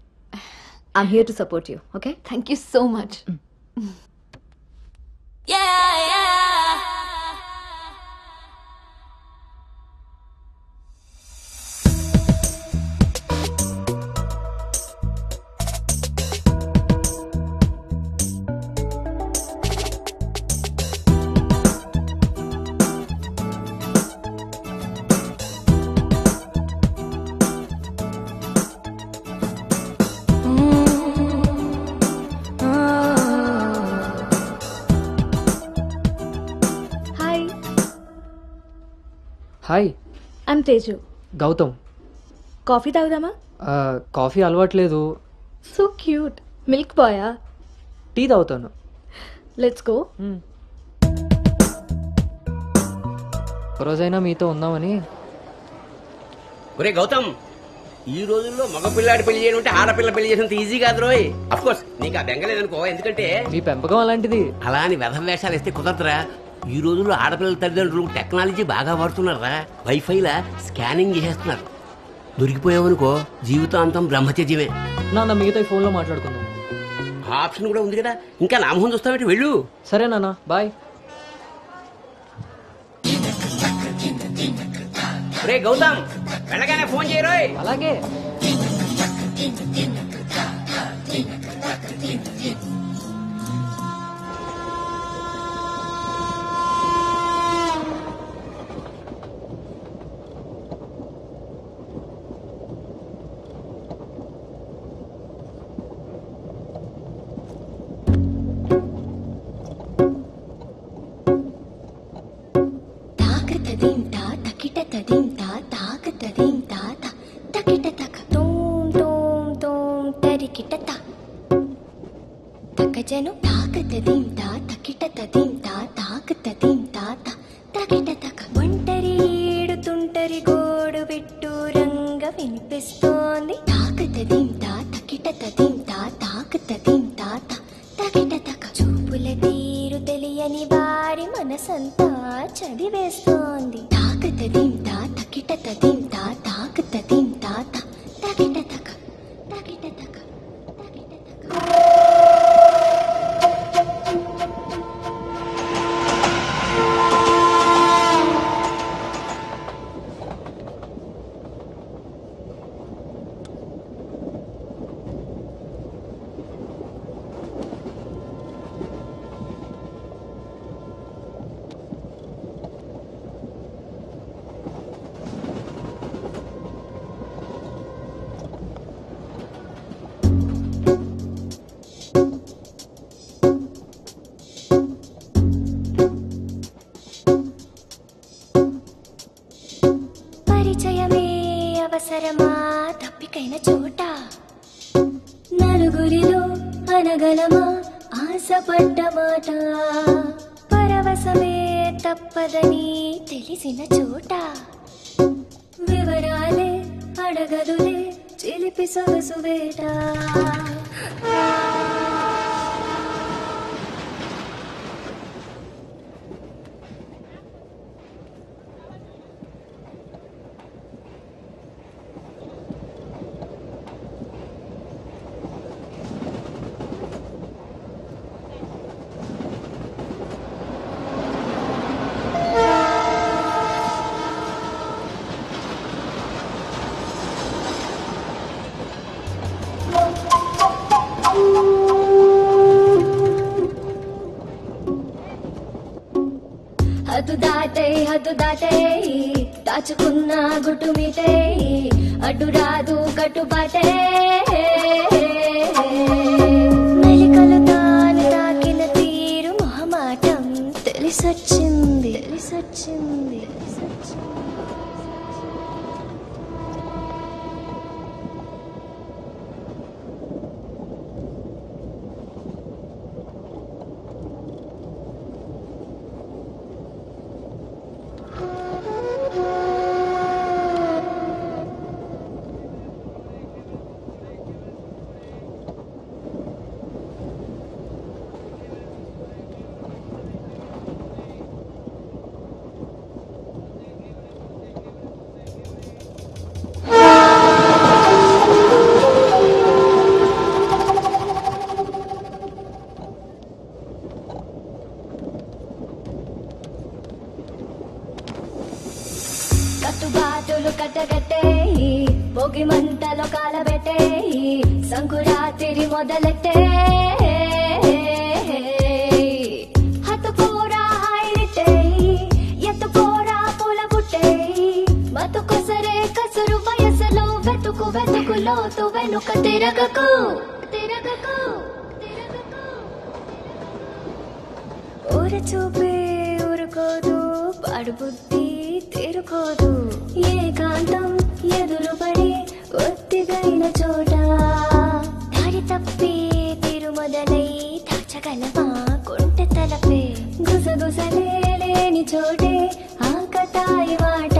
Speaker 7: I'm here to support you. Okay,
Speaker 17: thank you so much.
Speaker 1: Hi,
Speaker 10: I'm Teju.
Speaker 1: Gautam.
Speaker 10: Coffee తాగుదామా?
Speaker 1: కాఫీ అలవాట్లేదు.
Speaker 10: So cute. మిల్క్ బాయా?
Speaker 1: టీ తాగుతాను.
Speaker 10: Let's go.
Speaker 1: ఒకరోజైనా మీతో ఉందామని.
Speaker 5: ఒరే గౌతమ్, ఈ రోజుల్లో మగపిల్లాడి పెళ్లి చేయడం అంటే ఆడపిల్ల పెళ్లి చేసినంత ఈజీ కాదు రోయ్. అఫ్ కోర్స్ నీకు ఆ బెంగలేదనుకో, ఎందుకంటే
Speaker 1: మీ పెంపకం అలాంటిది.
Speaker 5: అలా అని వెధ వేషాలు వేస్తే కుదరదురా. ఈ రోజుల్లో ఆడపిల్లల తల్లిదండ్రులు టెక్నాలజీ బాగా వాడుతున్నారా. వైఫైలా స్కానింగ్ చేసేస్తున్నారు. దొరికిపోయావనుకో జీవితాంతం బ్రహ్మచర్యమే.
Speaker 1: నాన్న మిగతా ఫోన్లో మాట్లాడుకుందాం.
Speaker 5: ఆప్షన్ కూడా ఉంది కదా, ఇంకా నామహం చూస్తావేంటి, వెళ్ళు.
Speaker 1: సరే నాన్న, బాయ్.
Speaker 5: రే గౌతమ్ వెళ్ళగానే ఫోన్ చేయరోయ్.
Speaker 1: అలాగే.
Speaker 18: జను తాకతదింతా తకిటతదింతా తాకతదింతా తకిటతక ఒంటరి ఏడుతుంటరి గోడు పెట్టు రంగ వినిపిస్తోంది తాకతదింతా తకిటతదింతా తాకతదింతా తకిటతక చూపుల తీరు తెలియని వారి మనసంతా చదివేస్తోంది తాకతదింతా తకిటతదింతా తాకతదింతా తకిటతక తకిటతక పరిచయమే అవసరమా తప్పికైన చోట నలుగురిలో అనగలమా ఆశపడ్డ మాట పరవశమే తప్పదని తెలిసిన చోట వివరాలే అడగదులే చిలిపి సొగసు వేట హద్దు దాటే దాచుకున్న గుట్టు మీటే అడ్డు రాదు కట్టుబాటే మెలికలు తాను తాకిన తీరు మొహమాటం తెలిసొచ్చింది తెలిసొచ్చింది కట్టుబాటులు కట్టగట్టే భోగి మంటలో కాలబెట్టే సంకురాత్రి మొదలెట్టే హత్తుకోరా హాయినిట్టే ఎత్తుకోరా పూల బుట్టే బతుకొసరే కసురు వయసులో వెతుకు వెతుకులోతు వెనుక తిరగకు తిరగకు ఊర చూపే ఊరుకోదు పాడు బుద్ధి తిరుకోదు ఏకాంతం ఎదురుపడి ఒత్తిగైన చోట దారి తప్పి తిరు మొదలై దాచగలవా కొంటె తలపే గుసగుసలే లేని చోటే ఆకతాయి మాట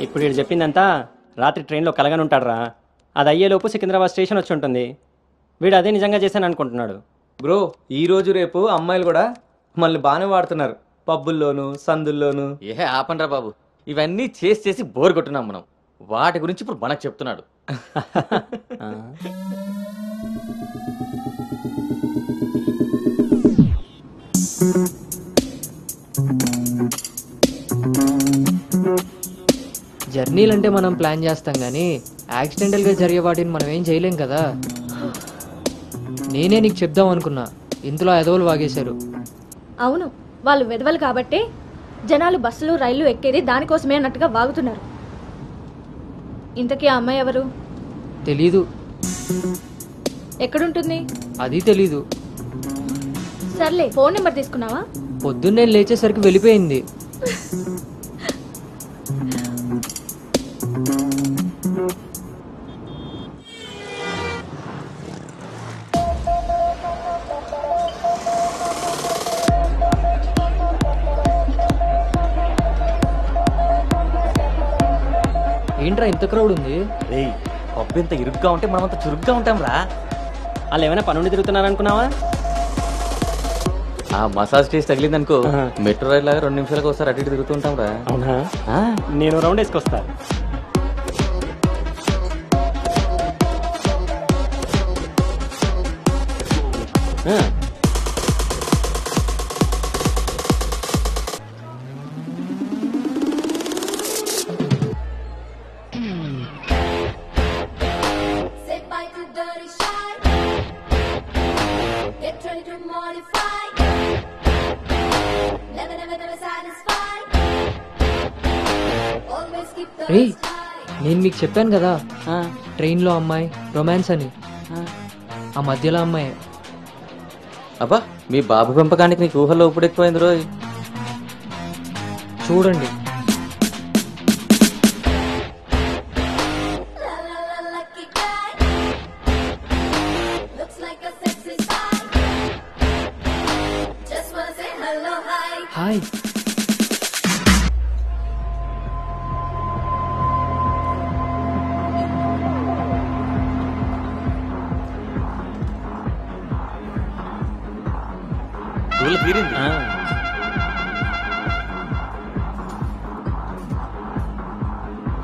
Speaker 19: ఇప్పుడు వీడు చెప్పిందంతా రాత్రి ట్రైన్లో కలగని ఉంటాడురా. అది అయ్యేలోపు సికింద్రాబాద్ స్టేషన్ వచ్చి ఉంటుంది. వీడు అదే నిజంగా చేశాను అనుకుంటున్నాడు.
Speaker 20: బ్రో ఈ రోజు రేపు అమ్మాయిలు కూడా మళ్ళీ బాగానే వాడుతున్నారు, పబ్బుల్లోను సందుల్లోను.
Speaker 12: ఏ ఆపండ్రా బాబు, ఇవన్నీ చేసి చేసి బోర్ కొట్టున్నాం మనం. వాటి గురించి ఇప్పుడు మనకు చెప్తున్నాడు.
Speaker 1: జర్నీలు అంటే మనం ప్లాన్ చేస్తాం కానీ యాక్సిడెంటల్గా జరిగే వాటిని మనం ఏం చేయలేం కదా. నేనే నీకు చెప్దాం అనుకున్నా, ఇంతలో ఎదవలు వాగేశారు.
Speaker 10: అవును, వాళ్ళు వెదవలు కాబట్టే జనాలు బస్సులు రైళ్లు ఎక్కేది దానికోసమే అన్నట్టుగా వాగుతున్నారు. ఇంతకీ ఆ అమ్మాయి ఎవరు?
Speaker 1: తెలీదు.
Speaker 10: ఎక్కడుంటుంది?
Speaker 1: అది తెలీదు.
Speaker 10: సర్లే, ఫోన్ నెంబర్ తీసుకున్నావా?
Speaker 1: పొద్దున్నే లేచేసరికి వెళ్ళిపోయింది. ఏంట్రా ఇంత క్రౌడ్ ఉంది?
Speaker 12: రేయ్, పబ్బు ఇంత ఇరుగ్గా ఉంటే మనం అంత చురుగ్గా ఉంటాం రా.
Speaker 19: వాళ్ళు ఏమైనా పనుండి తిరుగుతున్నారనుకున్నావా?
Speaker 12: ఆ మసాజ్ టేస్ట్ తగిలిందనుకో, మెట్రో రైల్ లాగా 2 నిమిషాలకు ఒకసారి అటు ఇటు తిరుగుతూ ఉంటాం రా.
Speaker 19: అవునా? నేను రౌండ్ వేసుకొస్తా.
Speaker 1: రే, నేను మీకు చెప్పాను కదా ట్రైన్లో అమ్మాయి రొమాన్స్ అని. ఆ మధ్యలో అమ్మాయి.
Speaker 12: అబ్బా, మీ బాబు పెంపకానికి నీకు ఊహలో ఇప్పుడు ఎక్కువైంది రోయ్.
Speaker 1: చూడండి. హాయ్.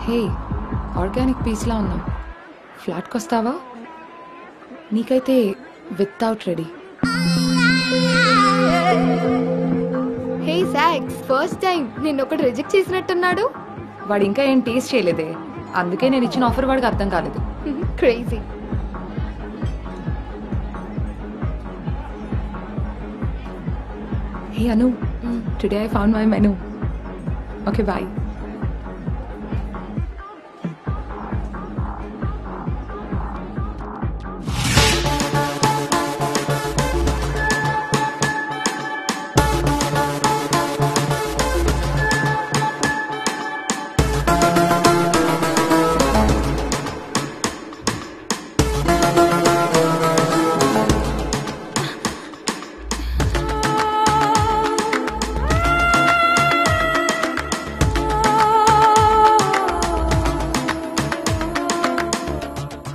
Speaker 14: హే, ఆర్గానిక్ పీస్లా ఉన్నాం. ఫ్లాట్కి వస్తావా? నీకైతే వితౌట్ రెడీ.
Speaker 17: హే సాక్స్, ఫస్ట్ టైం నిన్న ఒకటి రిజెక్ట్ చేసినట్టున్నాడు.
Speaker 14: వాడు ఇంకా ఏం టేస్ట్ చేయలేదే, అందుకే నేను ఇచ్చిన ఆఫర్ వాడికి అర్థం కాలేదు.
Speaker 17: Crazy.
Speaker 14: Hey Anu, today I found my menu. Okay, bye.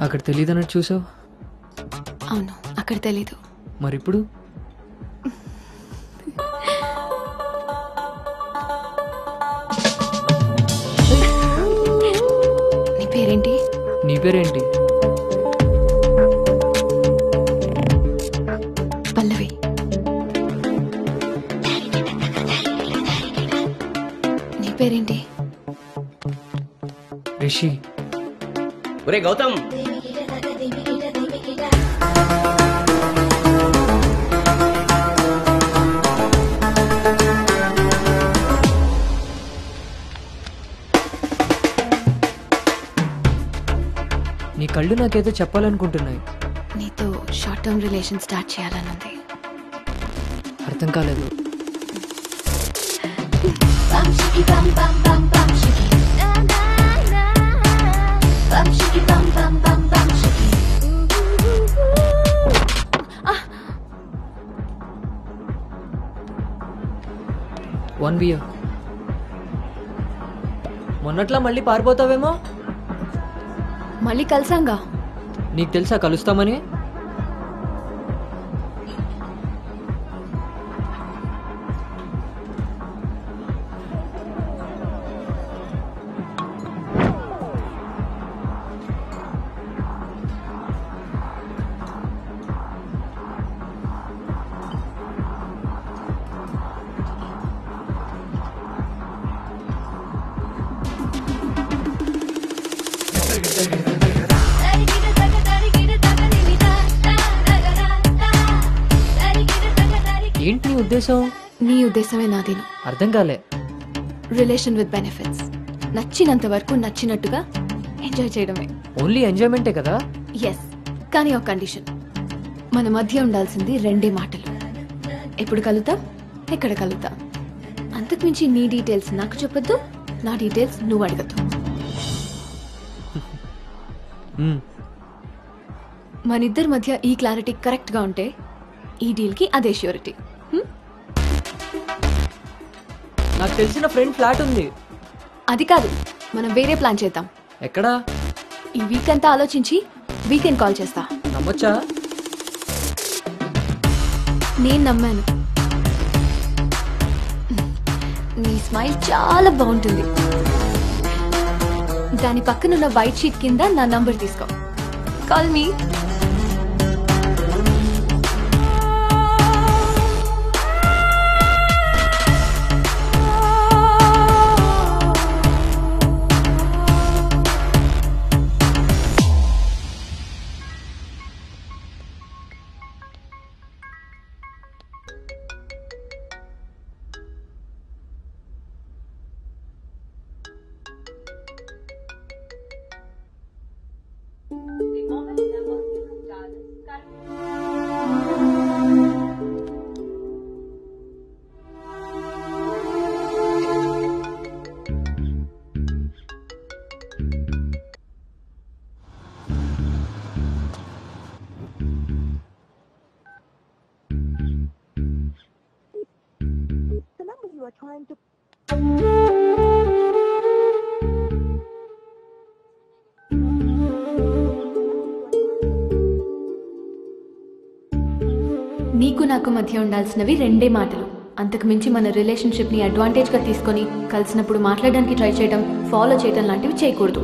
Speaker 1: అక్కడ తెలియదన్నట్టు చూసావు.
Speaker 17: అవును, అక్కడ తెలీదు.
Speaker 1: మరి ఇప్పుడు
Speaker 17: నీ పేరేంటి?
Speaker 1: నీ పేరేంటి?
Speaker 17: పల్లవి. నీ పేరేంటి?
Speaker 1: రిషి.
Speaker 5: ఒరే గౌతమ్,
Speaker 1: నీ కళ్ళు నాకేదో చెప్పాలనుకుంటున్నాయి.
Speaker 17: నీతో షార్ట్ టర్మ్ రిలేషన్ స్టార్ట్ చేయాలనుంది.
Speaker 1: అర్థం కాలేదు. One beer. మొన్నట్లా మళ్ళీ పారిపోతావేమో.
Speaker 17: మళ్ళీ కలిసాంగా.
Speaker 1: నీకు తెలుసా కలుస్తామని? ఏంటి నీ ఉద్దేశం?
Speaker 17: నీ ఉద్దేశమే నాదేను.
Speaker 1: అర్థం కాలే.
Speaker 17: Relation with benefits. నచ్చినంత వరకు నచ్చినట్టుగా ఎంజాయ్ చేయడమే.
Speaker 1: ఓన్లీ ఎంజాయ్మెంటే కదా?
Speaker 17: ఎస్, కానీ ఒక కండిషన్. మన మధ్య ఉండాల్సింది 2 మాటలు. ఎప్పుడు కలుద్దాం, ఎక్కడ కలుద్దాం. అంతకుమించి నీ డీటెయిల్స్ నాకు చెప్పొద్దు, నా డీటెయిల్స్ నువ్వు అడగద్దు. మనిద్దరి మధ్య ఈ క్లారిటీ కరెక్ట్గా ఉంటే ఈ డీల్కి అదే ష్యూరిటీ.
Speaker 1: నాకు తెలిసిన ఫ్రెండ్ ఫ్లాట్ ఉంది.
Speaker 17: అది కాదు, మనం వేరే ప్లాన్ చేద్దాం.
Speaker 1: ఎక్కడా?
Speaker 17: ఈ వీక్ అంతా ఆలోచించి వీకెండ్ కాల్ చేస్తా.
Speaker 1: నమ్మొచ్చా?
Speaker 17: నేను నమ్మాను. నీ స్మైల్ చాలా బాగుంటుంది. దాని పక్కనున్న వైట్ షీట్ కింద నా నంబర్ తీసుకో. Call me. నీకు నాకు మధ్య ఉండాల్సినవి 2 మాటలు. అంతకు మించి మన రిలేషన్షిప్ని అడ్వాంటేజ్గా తీసుకొని కలిసినప్పుడు మాట్లాడడానికి ట్రై చేయడం, ఫాలో చేయడం లాంటివి చేయకూడదు.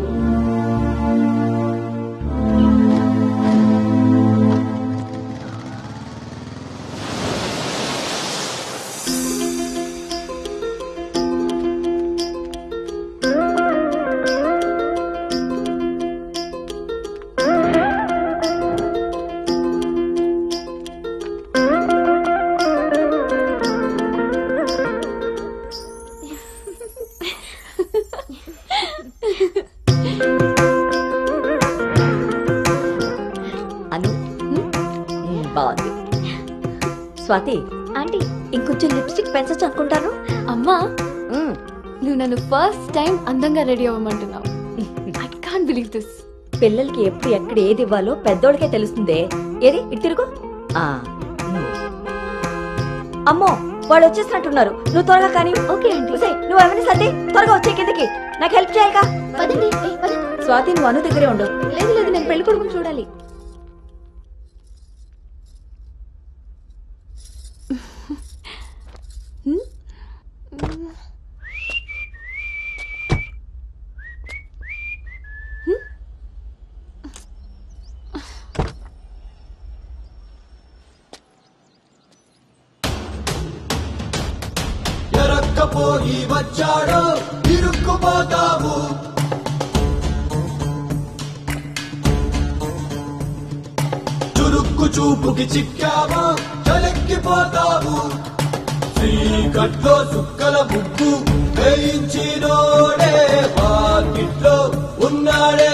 Speaker 7: బాగుంది. స్వాతి ఆంటీ, ఇంకొంచెం లిప్స్టిక్ పెంచచ్చు అనుకుంటాను.
Speaker 17: అమ్మా, నువ్వు నన్ను ఫస్ట్ టైం అందంగా రెడీ అవ్వమంటున్నావు. I can't believe this.
Speaker 7: పిల్లలకి ఎప్పుడు ఎక్కడ ఏది ఇవ్వాలో పెద్దోళ్ళకే తెలుస్తుందే. ఏది ఇటు తిరుగు. అమ్మో, వాళ్ళు వచ్చేసినట్టున్నారు. నువ్వు త్వరగా కానీ. ఓకే అండి. నువ్వు ఎవరిని సర్ది త్వరగా వచ్చే కిందకి. నాకు హెల్ప్ చేయాలిగా. స్వాతి, నువ్వు అను దగ్గరే ఉండు. లేదు లేదు, నేను పెళ్లి కొడుకుని చూడాలి.
Speaker 21: పోయి వచ్చాడో ఇరుక్కుపోతావు. చురుక్కు చూపుకి చిక్కావో చలెక్కిపోతావు. చీకట్లో చుక్కల ముగ్గు వేయించినోడే పాకిట్లో ఉన్నాడే.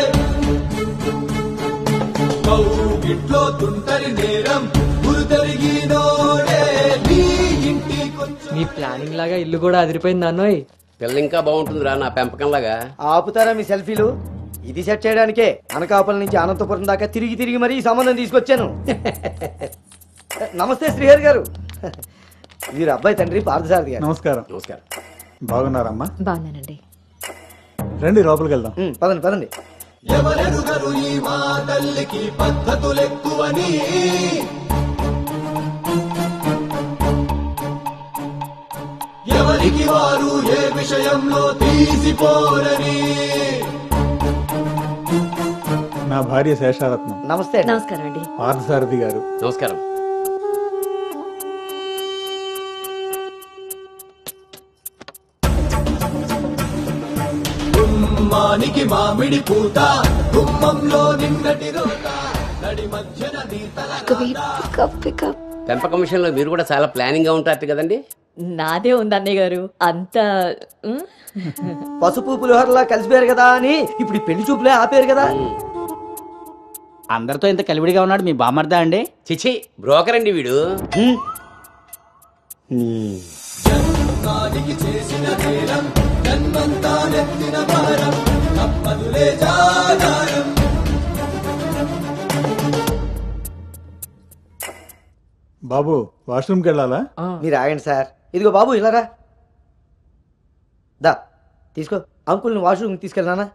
Speaker 21: కౌగిట్లో తుంటరి నేరం గురు తిరిగినోడే. నీ ఇంటికొచ్చి
Speaker 1: మీ ప్లానింగ్ లాగా ఇల్లు కూడా అదిరిపోయింది అన్నోయ్.
Speaker 5: పిల్ల ఇంకా బాగుంటుందిరా నా పెంపకంలాగా.
Speaker 8: ఆపుతారా మీ సెల్ఫీలు? ఇది సెట్ చేయడానికే అనకాపల్లి నుంచి అనంతపురం దాకా తిరిగి తిరిగి మరీ ఈ సంబంధం తీసుకొచ్చాను. నమస్తే శ్రీహరి గారు. వీరు అబ్బాయి తండ్రి పార్థసారథి గారు.
Speaker 6: నమస్కారం.
Speaker 5: నమస్కారం.
Speaker 6: బాగున్నారమ్మా?
Speaker 7: బాగున్నానండి.
Speaker 6: రండి లోపలికి వెళ్దాం.
Speaker 8: పదండి పదండి.
Speaker 21: ఎవరెరుగరు ఈ మా తల్లికి పద్ధతులెక్కువని. ఎవరికి వారు ఏ విషయంలో తీసిపోరని.
Speaker 6: నా భార్య శేషారత్నం.
Speaker 8: నమస్తే.
Speaker 7: నమస్కారం అండి.
Speaker 6: పార్థసారథి గారు.
Speaker 5: నమస్కారం.
Speaker 21: గుమ్మానికి మామిడి పూత గుమ్మంలో నిన్నటి రోత నడి మధ్యన
Speaker 5: పెంపకం విషయంలో మీరు కూడా చాలా ప్లానింగ్ గా ఉంటారు కదండి.
Speaker 10: నాదే ఉంది అన్నయ్య గారు అంత
Speaker 8: పసుపు పులిహోరలా కలిసిపోయారు కదా అని ఇప్పుడు ఈ పెళ్లి చూపులే ఆపేరు కదా.
Speaker 22: అందరితో ఇంత కలివిడిగా ఉన్నాడు మీ బామర్దా అండి?
Speaker 5: చిచి బ్రోకర్ అండి వీడు.
Speaker 21: జన్మానికి చేసిన నేరం జన్మంతా నెత్తిన భారం తప్పదులే జాగారం.
Speaker 6: బాబు వాష్రూమ్కి వెళ్ళాలా?
Speaker 8: మీరు ఆగండి సార్. ఇదిగో బాబు ఇలారా. దా తీసుకో. అంకుల్ని వాష్రూమ్ తీసుకెళ్ళానా?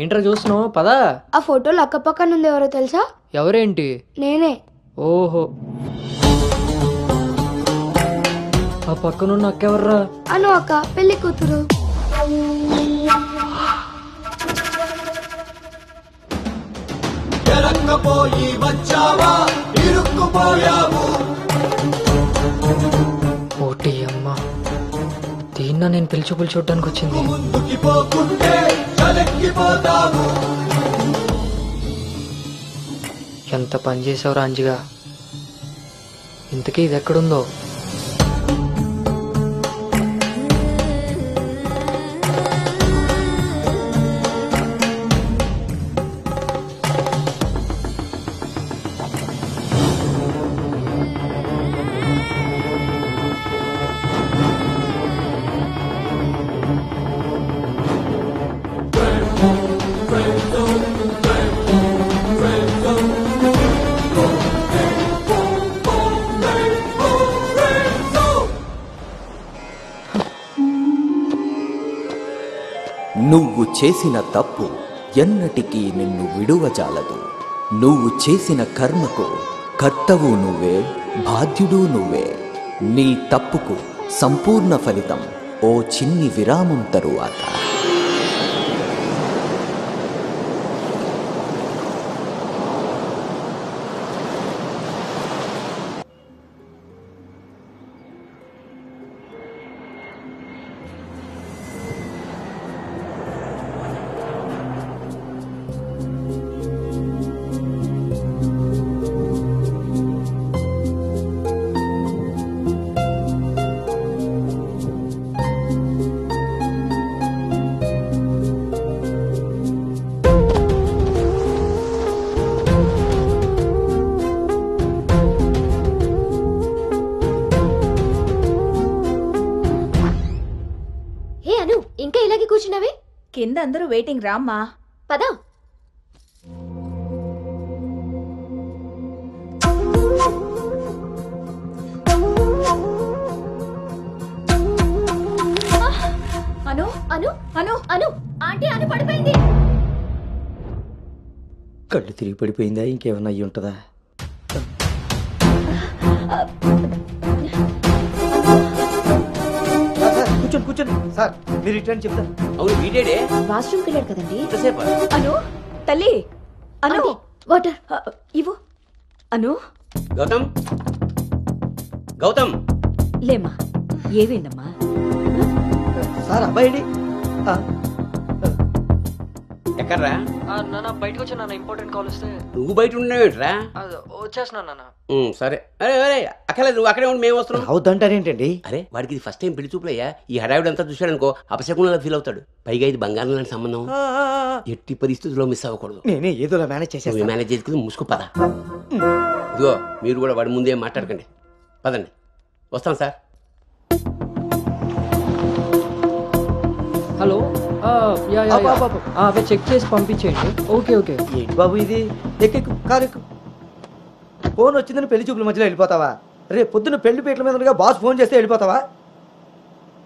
Speaker 1: ఏంట్రా చూస్తున్నావు? పదా.
Speaker 2: ఆ ఫోటోలు అక్క పక్కన ఉంది. ఎవరో తెలుసా?
Speaker 1: ఎవరేంటి?
Speaker 2: నేనే.
Speaker 1: ఓహో, ఆ పక్కనున్న అక్క ఎవర్రా?
Speaker 2: అను అక్క, పెళ్లి కూతురు.
Speaker 21: ఎరక్కపోయి వచ్చావా ఇరుక్కుపోయావు.
Speaker 1: ఓటి అమ్మ, దీన్న నేను పెళ్లి చూపులు చూడడానికి వచ్చింది.
Speaker 21: ముందుకి పోకుంటే చలెక్కిపోతావు.
Speaker 1: ఎంత పని చేసావు రాంజిగా. ఇంతకీ ఇది ఎక్కడుందో?
Speaker 23: నువ్వు చేసిన తప్పు ఎన్నటికీ నిన్ను విడువజాలదు. నువ్వు చేసిన కర్మకు కర్తవు నువ్వే, బాధ్యుడు నువ్వే. నీ తప్పుకు సంపూర్ణ ఫలితం ఓ చిన్ని విరామం తరువాత.
Speaker 4: ఇంకా ఇలాగే కూర్చున్నావే?
Speaker 10: కింద అందరూ వెయిటింగ్ రామ్మా.
Speaker 4: పదా.
Speaker 10: అను
Speaker 4: అను
Speaker 10: అను
Speaker 4: అను ఆంటీ అను పడిపోయింది.
Speaker 20: కళ్ళు తిరిగి పడిపోయిందా ఇంకేమన్నా అయ్యి ఉంటుందా? కూర్చోండి కూర్చోండి సార్, మీరు రిటర్న్ చెప్తారు.
Speaker 5: అవును వీడేడే
Speaker 4: వాష్రూమ్కి వెళ్ళాడు కదండి.
Speaker 5: ఎంతసేపు
Speaker 7: అను తల్లి అను వాటర్ ఇవ్వు అను.
Speaker 5: గౌతమ్ గౌతమ్
Speaker 7: లేమ్మా ఏమైందమ్మా?
Speaker 20: సార్ అబ్బాయి
Speaker 5: ఎక్కడ్రా?
Speaker 1: నాన్న బయటకు వచ్చా నాన్న, ఇంపార్టెంట్ కాల్ వస్తే.
Speaker 5: నువ్వు బయట ఉండేవేంట్రా?
Speaker 1: వచ్చేస్తున్నా నాన్న.
Speaker 5: సరే. అరే అరే అక్కర్లేదు, నువ్వు అక్కడే ఉండి మేము వస్తున్నాం.
Speaker 20: అవుతుంటారేంటండి?
Speaker 5: అరే వాడికి ఇది ఫస్ట్ టైం పెళ్లి చూపులయ్యా. ఈ హడావిడంతా చూశాడనుకో అపశకునంలా ఫీల్ అవుతాడు. పైగా ఇది బంగారం లాంటి సంబంధం, ఎట్టి పరిస్థితుల్లో మిస్ అవ్వకూడదు.
Speaker 20: నేనే ఏదోలా మేనేజ్ చేసేస్తాను.
Speaker 5: మేనేజ్ చేసుకుని ముసుకు పద. ఇదిగో మీరు కూడా వాడి ముందే మాట్లాడకండి, పదండి. వస్తాం సార్.
Speaker 1: హలో అవే చెక్ చేసి పంపించేయండి. Okay okay.
Speaker 20: ఏంటి బాబు ఇది? ఎక్కెక్కు కారు ఎక్కు. ఫోన్ వచ్చిందని పెళ్లి చూపుల మధ్యలో వెళ్ళిపోతావా? రేపు పొద్దున్న పెళ్లి పీటల మీద ఉండగా బాస్ ఫోన్ చేస్తే వెళ్ళిపోతావా?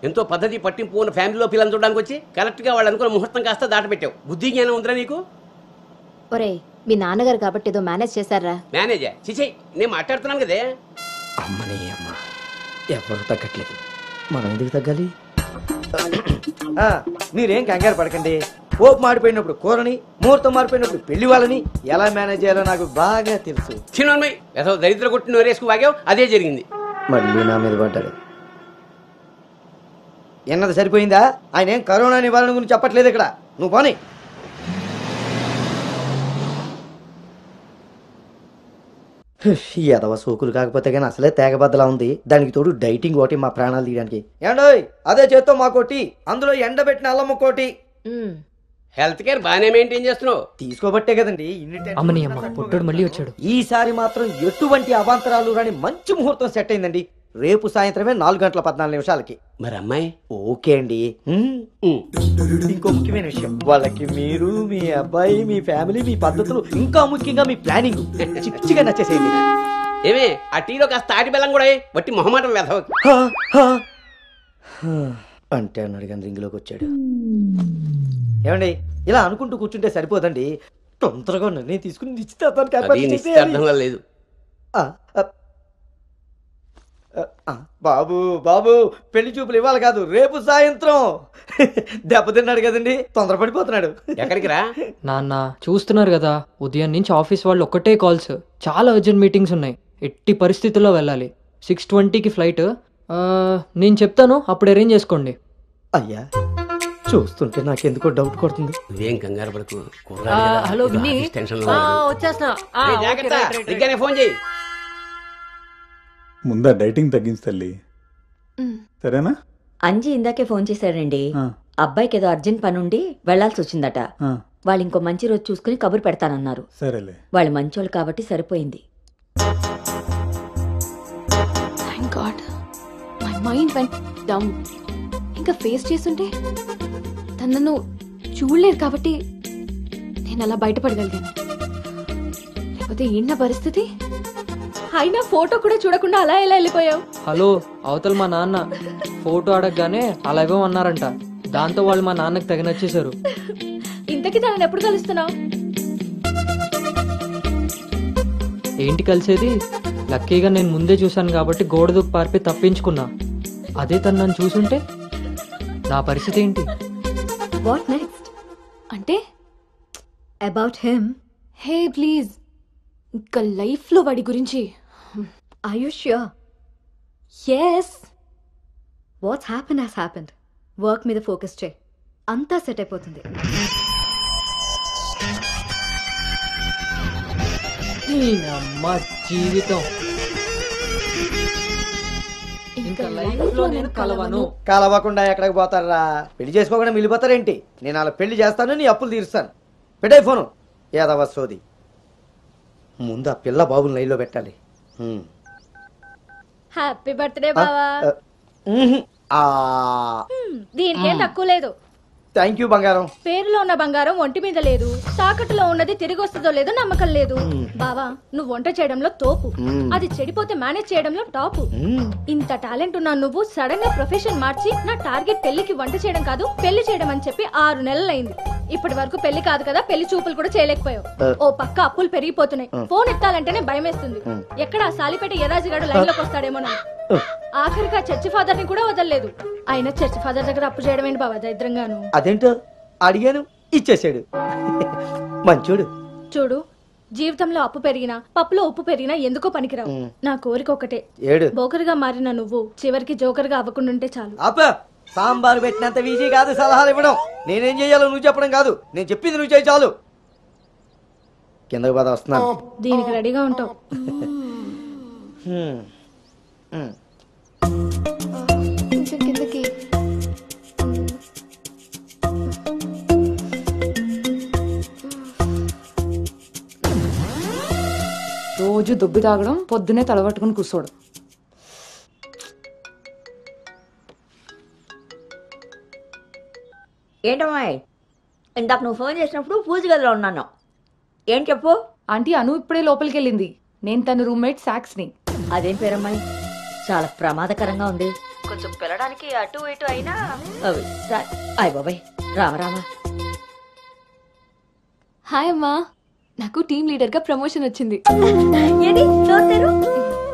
Speaker 5: ఎంతో పద్ధతి పట్టింపు ఉన్న ఫ్యామిలీలో పిల్లలు చూడడానికి వచ్చి కరెక్ట్గా వాళ్ళు అనుకున్న ముహూర్తం కాస్త దాటపెట్టావు. బుద్ధి జ్ఞానం ఉందిరా నీకు?
Speaker 4: ఒరే మీ నాన్నగారు కాబట్టి ఏదో మేనేజ్ చేశారా?
Speaker 5: మేనేజా? చిచే నేను మాట్లాడుతున్నాను కదే.
Speaker 20: అమ్మని అమ్మ ఎవరు తగ్గట్లేదు, మనం ఎందుకు తగ్గాలి? మీరేం కంగారు పడకండి. పోపు మాడిపోయినప్పుడు కూరని, ముహూర్తం మారిపోయినప్పుడు పెళ్లి వాళ్ళని ఎలా మేనేజ్ చేయాలో నాకు బాగా తెలుసు.
Speaker 5: చిన్నమ్మాయి ఏదో దరిద్ర కొట్టి నోరేసుకు వాగావు, అదే జరిగింది.
Speaker 20: మళ్ళీ నా మీద పడ్డాడు. ఎన్నది సరిపోయిందా? ఆయన ఏం కరోనా నివారణ గురించి చెప్పట్లేదు ఇక్కడ. నువ్వు పోనీ. ఎదవ సోకులు కాకపోతే కానీ అసలే తేగబద్దలా ఉంది. దానికి తోడు డైటింగ్ ఒకటి మా ప్రాణాలు తీయడానికి. ఏండోయ్ అదే చేత్తో మా కోటి, అందులో ఎండబెట్టిన అల్లమ్మ కోటి.
Speaker 5: హెల్త్ కేర్ బాగానే మెయింటైన్ చేస్తున్నావు.
Speaker 20: తీసుకోబట్టే కదండి
Speaker 1: అమ్మని అమ్మ పుట్టడు మళ్ళీ వచ్చాడు.
Speaker 20: ఈసారి మాత్రం ఎటువంటి అవాంతరాలు రాని మంచి ముహూర్తం సెట్ అయిందండి. రేపు సాయంత్రమే 4:14
Speaker 5: మరి అమ్మాయి
Speaker 20: ఓకే అండి. ఇంకో ముఖ్యమైన విషయం, వాళ్ళకి మీరు, మీ అబ్బాయి, మీ ఫ్యామిలీ, మీ పద్ధతులు, ఇంకా ముఖ్యంగా మీ ప్లానింగ్ చిచ్చిగా నచ్చేసేయండి.
Speaker 5: ఏమే ఆ టీలో కాస్త తాటి బెల్లం కూడా బట్టి మొహమాటం వెధవకి.
Speaker 20: అంటే అన్నాడు కానీ రింగ్లోకి వచ్చాడు. ఏమండి ఇలా అనుకుంటూ కూర్చుంటే సరిపోదండి. తొందరగా నిర్ణయం తీసుకుని
Speaker 5: నిశ్చితార్థంగా లేదు.
Speaker 20: బాబు బాబు పెళ్లి చూపులు ఇవ్వాలి కాదు, రేపు సాయంత్రం. దెబ్బతిన్నాడు కదండి, తొందరపడిపోతున్నాడు.
Speaker 5: ఎక్కడికి రా
Speaker 1: నాన్న? చూస్తున్నారు కదా, ఉదయం నుంచి ఆఫీస్ వాళ్ళు ఒక్కటే కాల్స్, చాలా అర్జెంట్ మీటింగ్స్ ఉన్నాయి. ఎట్టి పరిస్థితుల్లో వెళ్ళాలి. 6:20కి ఫ్లైట్. నేను చెప్తాను, అప్పుడు అరేంజ్ చేసుకోండి.
Speaker 20: అయ్యా చూస్తుంటే నాకెందుకో డౌట్ కొడుతుంది.
Speaker 5: నువ్వేం కంగారు పడకు.
Speaker 3: హలో వచ్చేస్తున్నా.
Speaker 5: ఫోన్ చేయి.
Speaker 6: ముందా డైటింగ్ తగ్గించి తల్లి, సరేనా?
Speaker 9: అంజీ ఇందాకే ఫోన్ చేశాడండి. అబ్బాయికి ఏదో అర్జెంట్ పని ఉండి వెళ్లాల్సి వచ్చిందట. వాళ్ళు ఇంకో మంచి రోజు చూసుకుని కబురు పెడతానన్నారు.
Speaker 6: సరేలే,
Speaker 9: వాళ్ళు మంచోళ్ళు కాబట్టి సరిపోయింది.
Speaker 17: Thank God my mind vent down. ఇంకా ఫేస్ చేస్తుంటే తను నన్ను చూడలేదు కాబట్టి నేను అలా బయటపడగలిగాను. లేకపోతే ఏంటి పరిస్థితి?
Speaker 10: అయినా ఫోటో కూడా చూడకుండా అలా ఎలా వెళ్ళిపోయావు?
Speaker 1: హలో, అవతల మా నాన్న ఫోటో అడగగానే అలా ఇవ్వమన్నారంట. దాంతో వాళ్ళు మా నాన్నకి తెగ నచ్చేశారు.
Speaker 10: ఇంతకీ తనని ఎప్పుడు కలుస్తున్నావు?
Speaker 1: ఏంటి కలిసేది? లక్కీగా నేను ముందే చూశాను కాబట్టి గోడ దూకి పారిపోయి తప్పించుకున్నా. అదే తను నన్ను చూసుంటే నా పరిస్థితి ఏంటి?
Speaker 7: What next?
Speaker 17: అంటే
Speaker 7: అబౌట్ హిమ్.
Speaker 17: హే ప్లీజ్, ఇంకా లైఫ్లో వాడి గురించి.
Speaker 7: Are you sure?
Speaker 17: Yes.
Speaker 7: What's happened has happened. Work మీద ఫోకస్ చేయి, అంతా సెట్ అయిపోతుంది.
Speaker 1: అమ్మ జీవితం ఇంకా లైఫ్ లో నేను కలవను.
Speaker 20: కలవకుండా ఎక్కడికి పోతారా? పెళ్లి చేసుకోకుండా మిగిలిపోతారేంటి? నేను అలా పెళ్లి చేస్తాను, నీ అప్పులు తీరుస్తాను. పెట్టే ఫోను. ఏదవ సోది. ముందు ఆ పిల్ల బాబుని లైన్లో పెట్టాలి.
Speaker 10: హ్యాపీ బర్త్డే బావా. దీనికేం తక్కువ లేదు.
Speaker 20: థ్యాంక్ యూ బంగారం.
Speaker 10: పేరులో ఉన్న బంగారం ఒంటి మీద లేదు, తాకట్టులో ఉన్నది తిరిగి వస్తుందో లేదో నమ్మకం లేదు. బావా నువ్వు వంట చేయడంలో తోపు, అది చెడిపోతే మేనేజ్ చేయడంలో టాపు. ఇంత టాలెంట్ ఉన్నా నువ్వు సడన్ గా ప్రొఫెషన్ మార్చి నా టార్గెట్ పెళ్లికి వంట చేయడం కాదు పెళ్లి చేయడం అని చెప్పి 6 నెలలైంది. ఇప్పటి వరకు పెళ్లి కాదు కదా పెళ్లి చూపులు కూడా చేయలేకపోయావు. ఓ పక్క అప్పులు పెరిగిపోతున్నాయి, ఫోన్ ఎత్తాలంటేనే భయం వేస్తుంది. ఎక్కడ సాలిపేట ఎరాజిగాడు లైన్ లోకి వస్తాడేమో. ఆఖరిగా చర్చి ఫాదర్ ని కూడా వదలలేదు. ఆయన చర్చి ఫాదర్ దగ్గర అప్పు చేయడం ఏంటి బాబా దరిద్రంగాను.
Speaker 20: అదేంటో అడిగాను, ఇచ్చేసాడు. మంచోడు.
Speaker 10: చూడు, జీవితంలో అప్పు పెరిగినా పప్పులో ఉప్పు పెరిగినా ఎందుకో పనికిరావు. నా కోరిక ఒకటే, బోకర్గా మారిన నువ్వు చివరికి జోకర్గా అవ్వకుండా ఉంటే చాలు.
Speaker 20: అప్ప సాంబార్ పెట్టినంత ఈజీ కాదు సలహాలు ఇవ్వడం. నేనేం చెయ్యాలో నువ్వు చెప్పడం కాదు, నేను చెప్పింది నువ్వు చేయి చాలు. కిందకి పద, వస్తున్నాను.
Speaker 10: దీనికి రెడీగా ఉంటావు.
Speaker 17: కిందకి
Speaker 14: రోజు దుబ్బి తాగడం, పొద్దునే తలబట్టుకుని కూర్చోడు.
Speaker 9: ఏంటమ్మాయి, ఇందాక నువ్వు ఫోన్ చేసినప్పుడు పూజ గదిలో ఉన్నాను. ఏం చెప్పు.
Speaker 14: ఆంటీ అను ఇప్పుడే లోపలికి వెళ్ళింది. నేను తన రూమ్మేట్ సాక్స్ని.
Speaker 9: అదేం పేరమ్మాయి, చాలా ప్రమాదకరంగా ఉంది. కొంచెం పిల్లడానికి అటు ఇటు అయినా అయ్ బాబాయ్. రామరామా.
Speaker 17: హాయ్ అమ్మా, నాకు టీమ్ లీడర్ గా ప్రమోషన్ వచ్చింది.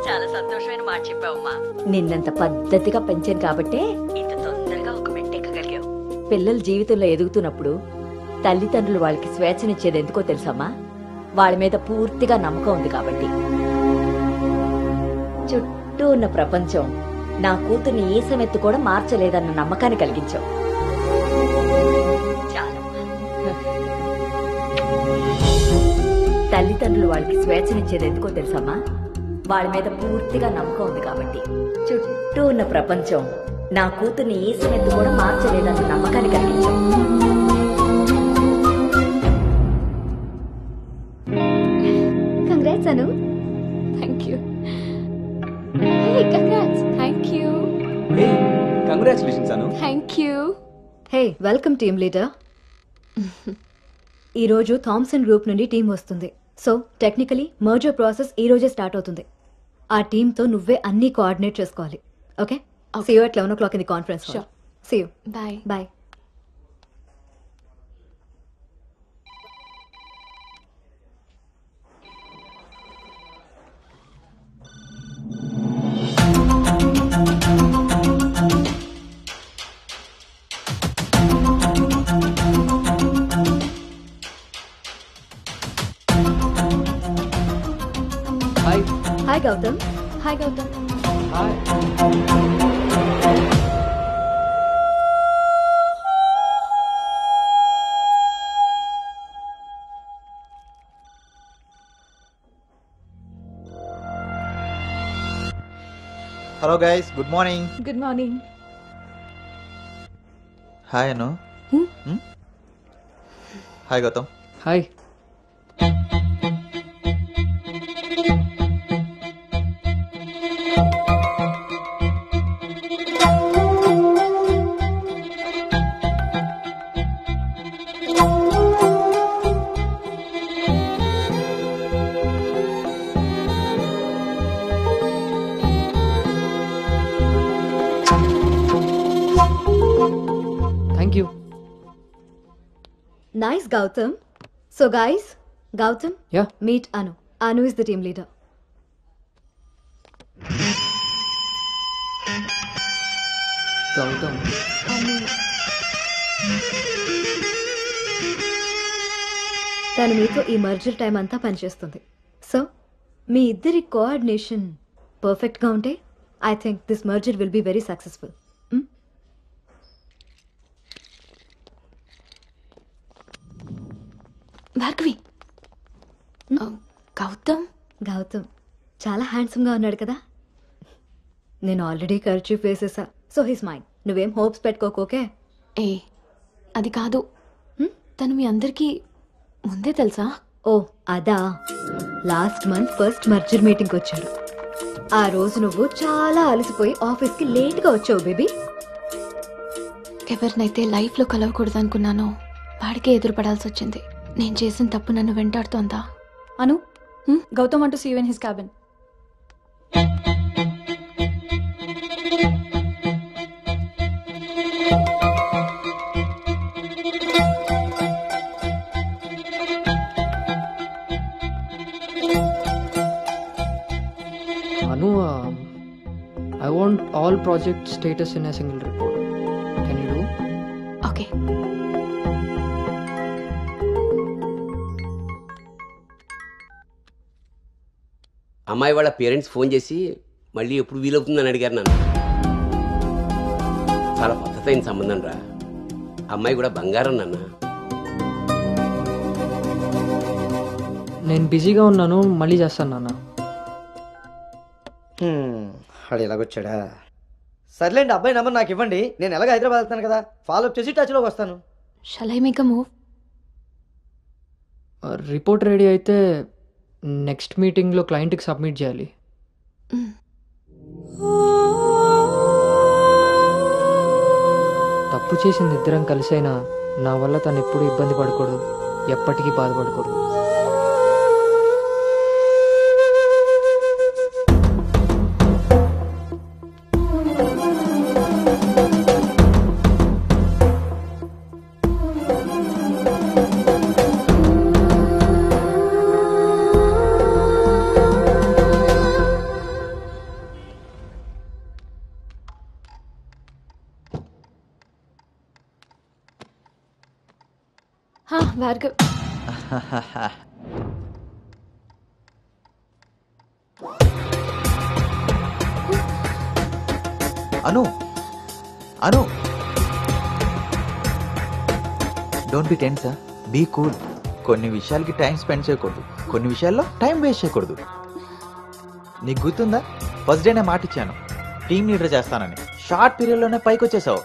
Speaker 9: చాలా సంతోషమైన మాట చెప్పావమ్మా. నిన్నంత పద్ధతిగా పెంచాను కాబట్టే ఇంత తొందరగా ఒక మెట్టెక్కగలిగావు. పిల్లలు జీవితంలో ఎదుగుతున్నప్పుడు తల్లిదండ్రులు వాళ్ళకి స్వేచ్ఛనిచ్చేది ఎందుకో తెలుసమ్మా? వాళ్ళ మీద పూర్తిగా నమ్మకం ఉంది కాబట్టి. చుట్టూ ఉన్న ప్రపంచం నా కూతుర్ని ఏ సమెత్తు కూడా మార్చలేదన్న నమ్మకాన్ని కలిగించావు. తల్లిదండ్రులు వాళ్ళకి స్వేచ్ఛనిచ్చేది ఎందుకో తెలుసమ్మా? వాళ్ళ మీద పూర్తిగా నమ్మకం ఉంది కాబట్టి. చుట్టూ ఉన్న ప్రపంచం నా కూతుర్ని ఏ సమెత్తు కూడా మార్చలేదన్న నమ్మకాన్ని కలిగించావు.
Speaker 17: Congrats Anu. Thank you. Hey congrats. Thank you.
Speaker 16: Hey congratulations Anu.
Speaker 17: Thank you.
Speaker 7: Hey welcome team leader. ఈరోజు థామ్సన్ గ్రూప్ నుండి టీం వస్తుంది. సో టెక్నికలీ మర్జర్ ప్రాసెస్ ఈ రోజే స్టార్ట్ అవుతుంది. ఆ టీంతో నువ్వే అన్ని కోఆర్డినేట్ చేసుకోవాలి. Okay, see you at 11 o'clock in the conference hall.
Speaker 17: Sure.
Speaker 7: See you.
Speaker 17: Bye.
Speaker 7: Bye.
Speaker 1: Hi.
Speaker 7: Hi Gautam.
Speaker 17: Hi Gautam.
Speaker 1: Hi.
Speaker 16: Hello guys, good morning.
Speaker 14: Good morning.
Speaker 16: Hi Anu. Hi Gautam.
Speaker 1: Hi. Thank you.
Speaker 7: Nice Gautam. So guys, Gautam.
Speaker 1: Yeah.
Speaker 7: Meet Anu. Anu is the team leader.
Speaker 1: Gautam.
Speaker 7: తను మీతో ఈ merger time అంతా పనిచేస్తుంది. So మీ ఇద్దరి coordination పర్ఫెక్ట్గా ఉంటే I think this merger will be very successful.
Speaker 17: Bhargavi. Gautam.
Speaker 7: Gautam చాలా హ్యాండ్సమ్గా ఉన్నాడు కదా. నేను ఆల్రెడీ ఖర్చు వేసేసా. So his mind. నువ్వేం హోప్స్ పెట్టుకోకు. ఓకే.
Speaker 17: ఏ అది కాదు, తను మీ అందరికీ ముందే తెలుసా?
Speaker 7: ఓ అదా, లాస్ట్ మంత్ ఫస్ట్ మర్జర్ మీటింగ్కి వచ్చాడు. ఆ రోజు నువ్వు చాలా అలసిపోయి ఆఫీస్కి లేట్గా వచ్చావు బేబీ.
Speaker 17: ఎవరినైతే లైఫ్లో కలవకూడదు అనుకున్నానో వాడికే ఎదురుపడాల్సి వచ్చింది. నేను చేసిన తప్పు నన్ను వెంటాడుతోందా?
Speaker 11: అను, Gautam want to see you in his cabin.
Speaker 1: Anu, I want all project status in a single report. Can you do?
Speaker 17: Okay.
Speaker 5: అమ్మాయి వాళ్ళ పేరెంట్స్ ఫోన్ చేసి మళ్ళీ ఎప్పుడు వీలవుతుందని అడిగారు నన్ను. చాలా పద్ధతైన సంబంధం రా. అమ్మాయి కూడా బంగారం నాన్న.
Speaker 1: నేను బిజీగా ఉన్నాను, మళ్ళీ చేస్తాను నాన్న.
Speaker 20: వాడు ఎలాగొచ్చాడా? సర్లేండి, అబ్బాయి నెంబర్ నాకు ఇవ్వండి. నేను ఎలాగ హైదరాబాద్ వెళ్తాను కదా, ఫాలో అప్ చేసి టచ్లోకి వస్తాను.
Speaker 17: Shall I make a move?
Speaker 1: Report ready అయితే నెక్స్ట్ మీటింగ్లో క్లయింట్కి సబ్మిట్ చేయాలి. తప్పు చేసింది ఇద్దరం కలిసైనా నా వల్ల తను ఎప్పుడు ఇబ్బంది పడకూడదు, ఎప్పటికీ బాధపడకూడదు.
Speaker 17: Bhargav,
Speaker 16: Anu Anu don't be tense, be cool. కొన్ని విషయాలకి టైం స్పెండ్ చేయకూడదు, కొన్ని విషయాల్లో టైం వేస్ట్ చేయకూడదు. నీకు గుర్తుందా, ఫస్ట్ డే నేను మాట ఇచ్చాను టీమ్ లీడర్ చేస్తానని. షార్ట్ పీరియడ్లోనే పైకి వచ్చేసావు.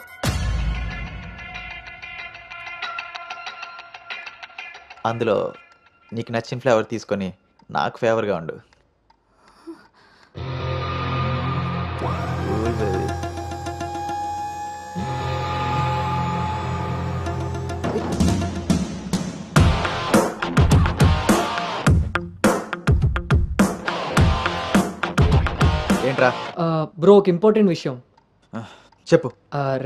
Speaker 16: అందులో నీకు నచ్చిన ఫ్లేవర్ తీసుకొని నాకు ఫేవర్గా ఉండు. ఏంట్రా?
Speaker 1: బ్రో, ఒక ఇంపార్టెంట్ విషయం
Speaker 16: చెప్పు.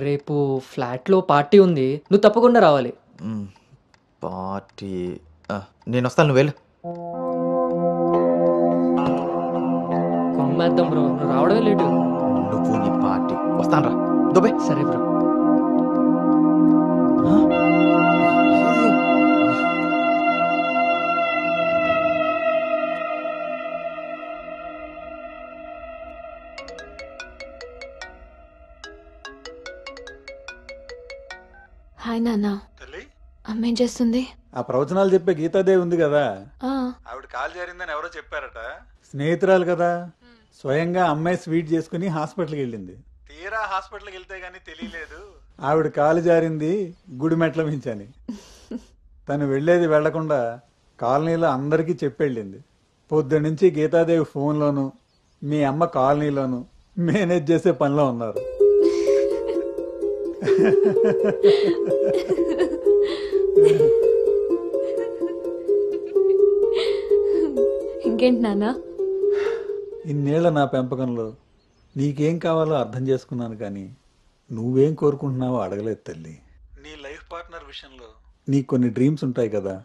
Speaker 1: రేపు ఫ్లాట్లో పార్టీ ఉంది, నువ్వు తప్పకుండా రావాలి.
Speaker 16: పార్టీ? నేను వస్తాను, నువ్వు వెళ్ళు.
Speaker 1: కొమ్మేద్దాం బ్రో, నువ్వు రావడమే లేటు.
Speaker 16: నువ్వు నీ పార్టీ. వస్తాను రా, దుబే.
Speaker 1: సరే బ్రో.
Speaker 17: హాయ్ నాన్న. అమ్మ ఏం చేస్తుంది?
Speaker 6: ఆ ప్రవచనాలు చెప్పే గీతాదేవి ఉంది కదా,
Speaker 17: ఆ,
Speaker 6: ఆవిడ కాలు జారిందని ఎవరో చెప్పారట. స్నేహితురాలు కదా, స్వయంగా అమ్మాయి స్వీట్ చేసుకుని హాస్పిటల్కి వెళ్ళింది. తీరా హాస్పిటల్కి వెళ్తే గానీ తెలియలేదు ఆవిడ కాలు జారింది గుడి మెట్ల మించని. తను వెళ్ళేది వెళ్లకుండా కాలనీలో అందరికీ చెప్పెళ్ళింది. పొద్దున్నుంచి గీతాదేవి ఫోన్లోను, మీ అమ్మ కాలనీలోను మేనేజ్ చేసే పనిలో ఉన్నారు.
Speaker 17: ఇంకేంటి నాన్న?
Speaker 6: ఇన్నేళ్ల నా పెంపకంలో నీకేం కావాలో అర్థం చేసుకున్నాను, కానీ నువ్వేం కోరుకుంటున్నావో అడగలేదు తల్లి. నీ లైఫ్ పార్ట్నర్ విషయంలో నీకు కొన్ని డ్రీమ్స్ ఉంటాయి కదా,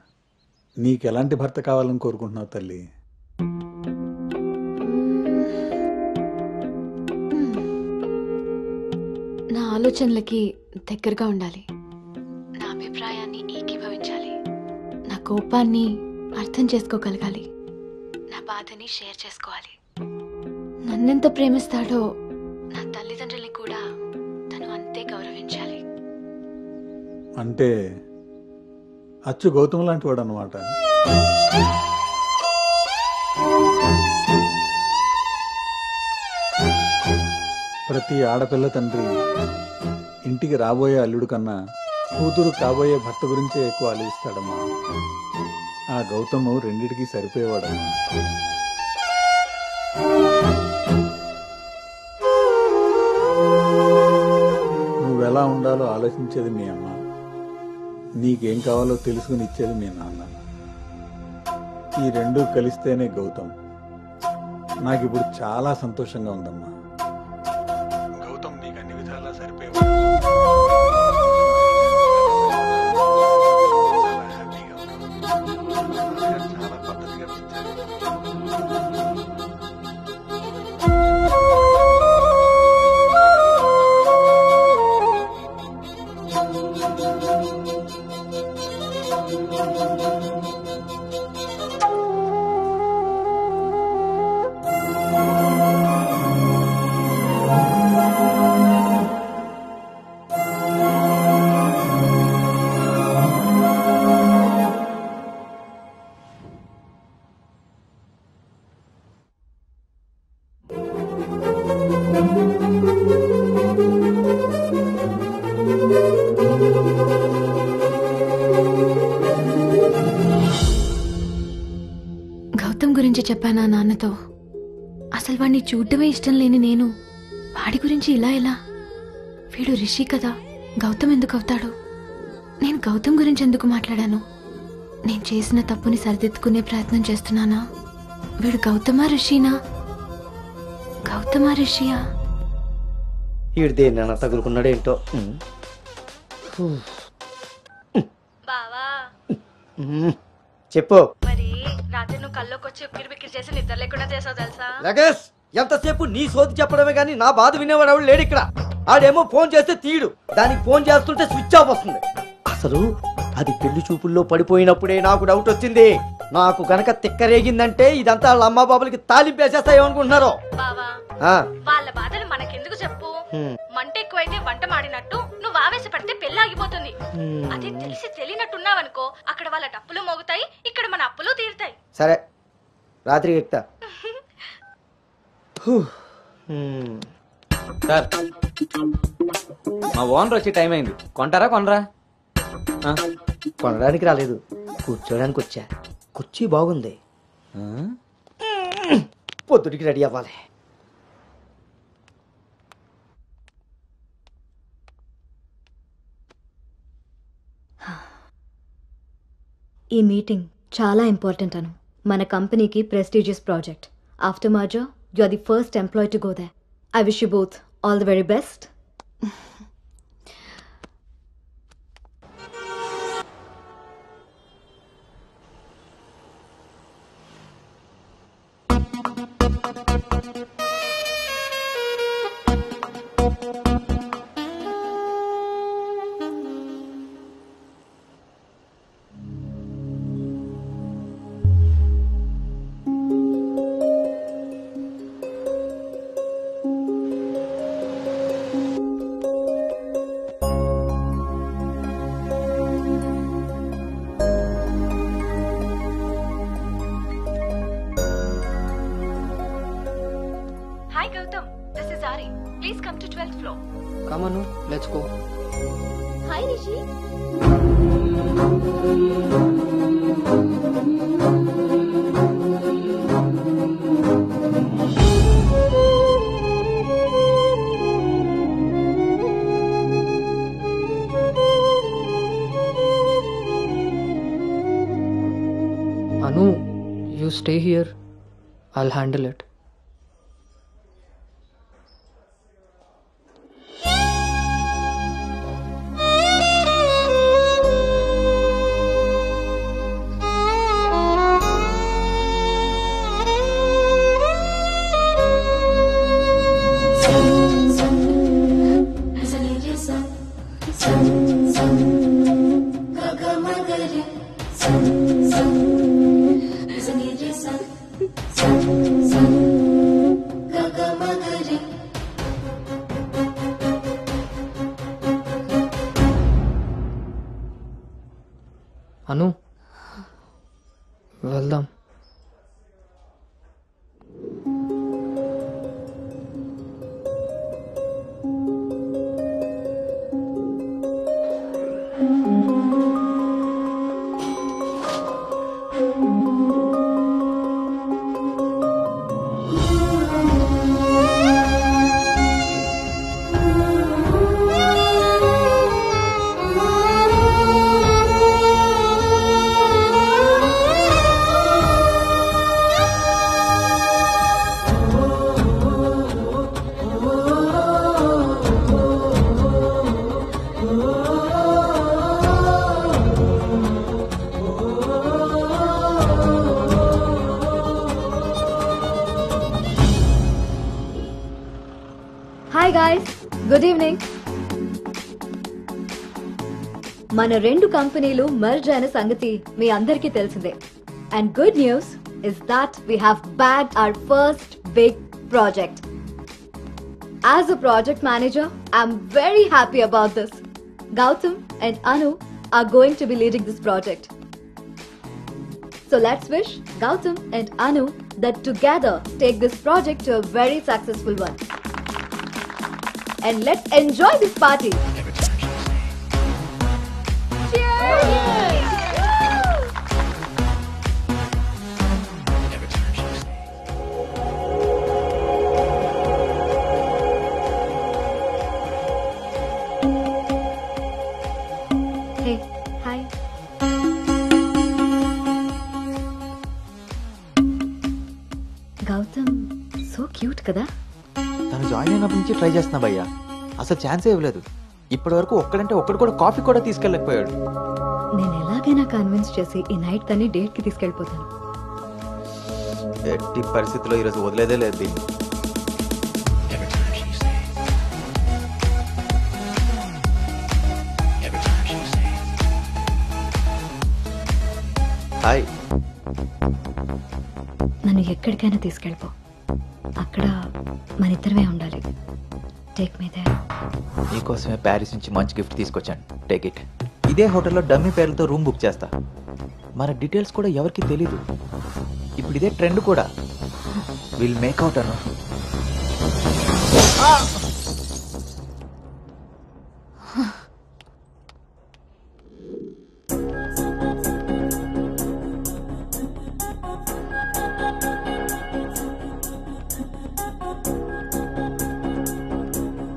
Speaker 6: నీకు ఎలాంటి భర్త కావాలని కోరుకుంటున్నావు తల్లి?
Speaker 17: నా ఆలోచనలకి దగ్గరగా ఉండాలి, నా అభిప్రాయాన్ని ఏకీభవించాలి, నా కోపాన్ని అర్థం చేసుకోగలగాలి, నా బాధని షేర్ చేసుకోవాలి. నన్నెంత ప్రేమిస్తాడో నా తల్లిదండ్రుల్ని కూడా తను అంతే గౌరవించాలి.
Speaker 6: అంటే అచ్చు గౌతమ్ లాంటి వాడు అనమాట. ప్రతి ఆడపిల్ల తండ్రి ఇంటికి రాబోయే అల్లుడు కన్నా కూతురు కాబోయే భర్త గురించే ఎక్కువ ఆలోచిస్తాడమ్మా. ఆ గౌతము రెండిటికి సరిపోయేవాడమ్మా. నువ్వు ఎలా ఉండాలో ఆలోచించేది మీ అమ్మ, నీకేం కావాలో తెలుసుకుని ఇచ్చేది మీ నాన్న. ఈ రెండూ కలిస్తేనే గౌతమ్. నాకిప్పుడు చాలా సంతోషంగా ఉందమ్మా. గౌతమ్ నీకు అన్ని విధాలా సరిపోయేవాడు. చాలా హ్యాపీగా ఉన్నాను. చాలా పద్ధతిగా పెంచారు.
Speaker 17: గౌతమ్ గురించి చెప్పానా నాన్నతో? అసలు వాడిని చూడటమే ఇష్టం లేని నేను వాడి గురించి ఇలా ఎలా? వీడు రిషి కదా, గౌతమ్ ఎందుకు అవుతాడు? నేను గౌతమ్ గురించి ఎందుకు మాట్లాడాను? నేను చేసిన తప్పుని సరిదిద్దుకునే ప్రయత్నం చేస్తున్నానా? వీడు గౌతమా రిషినా? గౌతమా రిషియా?
Speaker 20: వీడు దేన్నైనా తగులుకున్నాడేంటో.
Speaker 10: బావా
Speaker 20: చెప్పు.
Speaker 10: మరి రాత్రి నువ్వు కల్లోకి వచ్చి ఉక్కిరి బిక్కిరి చేసి నిద్ర లేకుండా చేసావు తెలుసా?
Speaker 20: లగేష్, ఎంతసేపు నీ సోది చెప్పడమే కానీ నా బాధ వినేవాడు ఎవడు లేడు ఇక్కడ. ఆడేమో ఫోన్ చేస్తే తీయడు, దానికి ఫోన్ చేస్తుంటే స్విచ్ ఆఫ్ వస్తుంది. అసలు అది పెళ్లి చూపుల్లో పడిపోయినప్పుడే నాకు డౌట్ వచ్చింది. నాకు గనక తిక్కరేగిందంటే ఇదంతా వాళ్ళ అమ్మా బాబులకి తాలింపేసేస్తాయేమనుకుంటున్నారు.
Speaker 10: బావా వాళ్ళ బాధలు మనకెందుకు చెప్పు? మంట ఎక్కువైతే వంట మాడినట్టు నువ్వు ఆవేశపడితే పెళ్లి ఆగిపోతుంది. అది తెలిసి తెలియనట్టున్నావనుకో, అక్కడ వాళ్ళ డప్పులు మోగుతాయి, ఇక్కడ మన అప్పులు తీరుతాయి.
Speaker 20: సరే, రాత్రికి ఎక్కుతా.
Speaker 12: సార్, మా ఓనర్ వచ్చే టైం అయింది. కొంటారా కొనరా?
Speaker 20: కొనడానికి రాలేదు, కూర్చోడానికి వచ్చా. కుర్చీ బాగుంది, పొద్దుటికి రెడీ అవ్వాలి.
Speaker 7: ఈ మీటింగ్ చాలా ఇంపార్టెంట్ అను. మన కంపెనీకి prestigious project. After merger you are the first employee to go there. I wish you both all the very best.
Speaker 17: Hi Gautam, this is Ari. Please come to 12th floor.
Speaker 1: Come on, let's go.
Speaker 17: Hi Rishi.
Speaker 1: Anu, you stay here. I'll handle it. అను, వెళ్దాం.
Speaker 7: Good evening. మన రెండు కంపెనీలు merge అయిన సంగతి మీ అందరికీ తెలిసిందే. And good news is that we have bagged our first big project. As a project manager, I'm very happy about this. Gautam and Anu are going to be leading this project. So let's wish Gautam and Anu that together take this project to a very successful one. And let's enjoy this party. Hey, hi. Gautam, so cute కదా?
Speaker 16: తను join అయినప్పటి నుంచి try చేస్తున్నా భయ్యా, అసలు ఛాన్సే ఇవ్వలేదు. ఇప్పటి వరకు ఒక్కడంటే ఒక్కడు కూడా కాఫీ కూడా తీసుకెళ్ళకపోయాడు.
Speaker 7: నేను ఎలాగైనా కన్విన్స్ చేసి ఈ నైట్ తన్ని డేట్ కి తీసుకెళ్ళిపోతాను.
Speaker 16: ఎట్టి పరిస్థితిలో ఈరోజు వదిలేదే లేదు దీన్ని. హాయ్.
Speaker 7: నన్ను ఎక్కడికైనా తీసుకెళ్ళిపో. అక్కడ మన ఇద్దరమే ఉండాలి. Take me there.
Speaker 16: నీకోసమే ప్యారిస్ నుంచి మంచి గిఫ్ట్ తీసుకొచ్చాను. Take it. ఇదే హోటల్లో డమ్మీ పేర్లతో రూమ్ బుక్ చేస్తా. మన డీటెయిల్స్ కూడా ఎవరికి తెలీదు. ఇప్పుడు ఇదే ట్రెండ్ కూడా. Will make out Anu.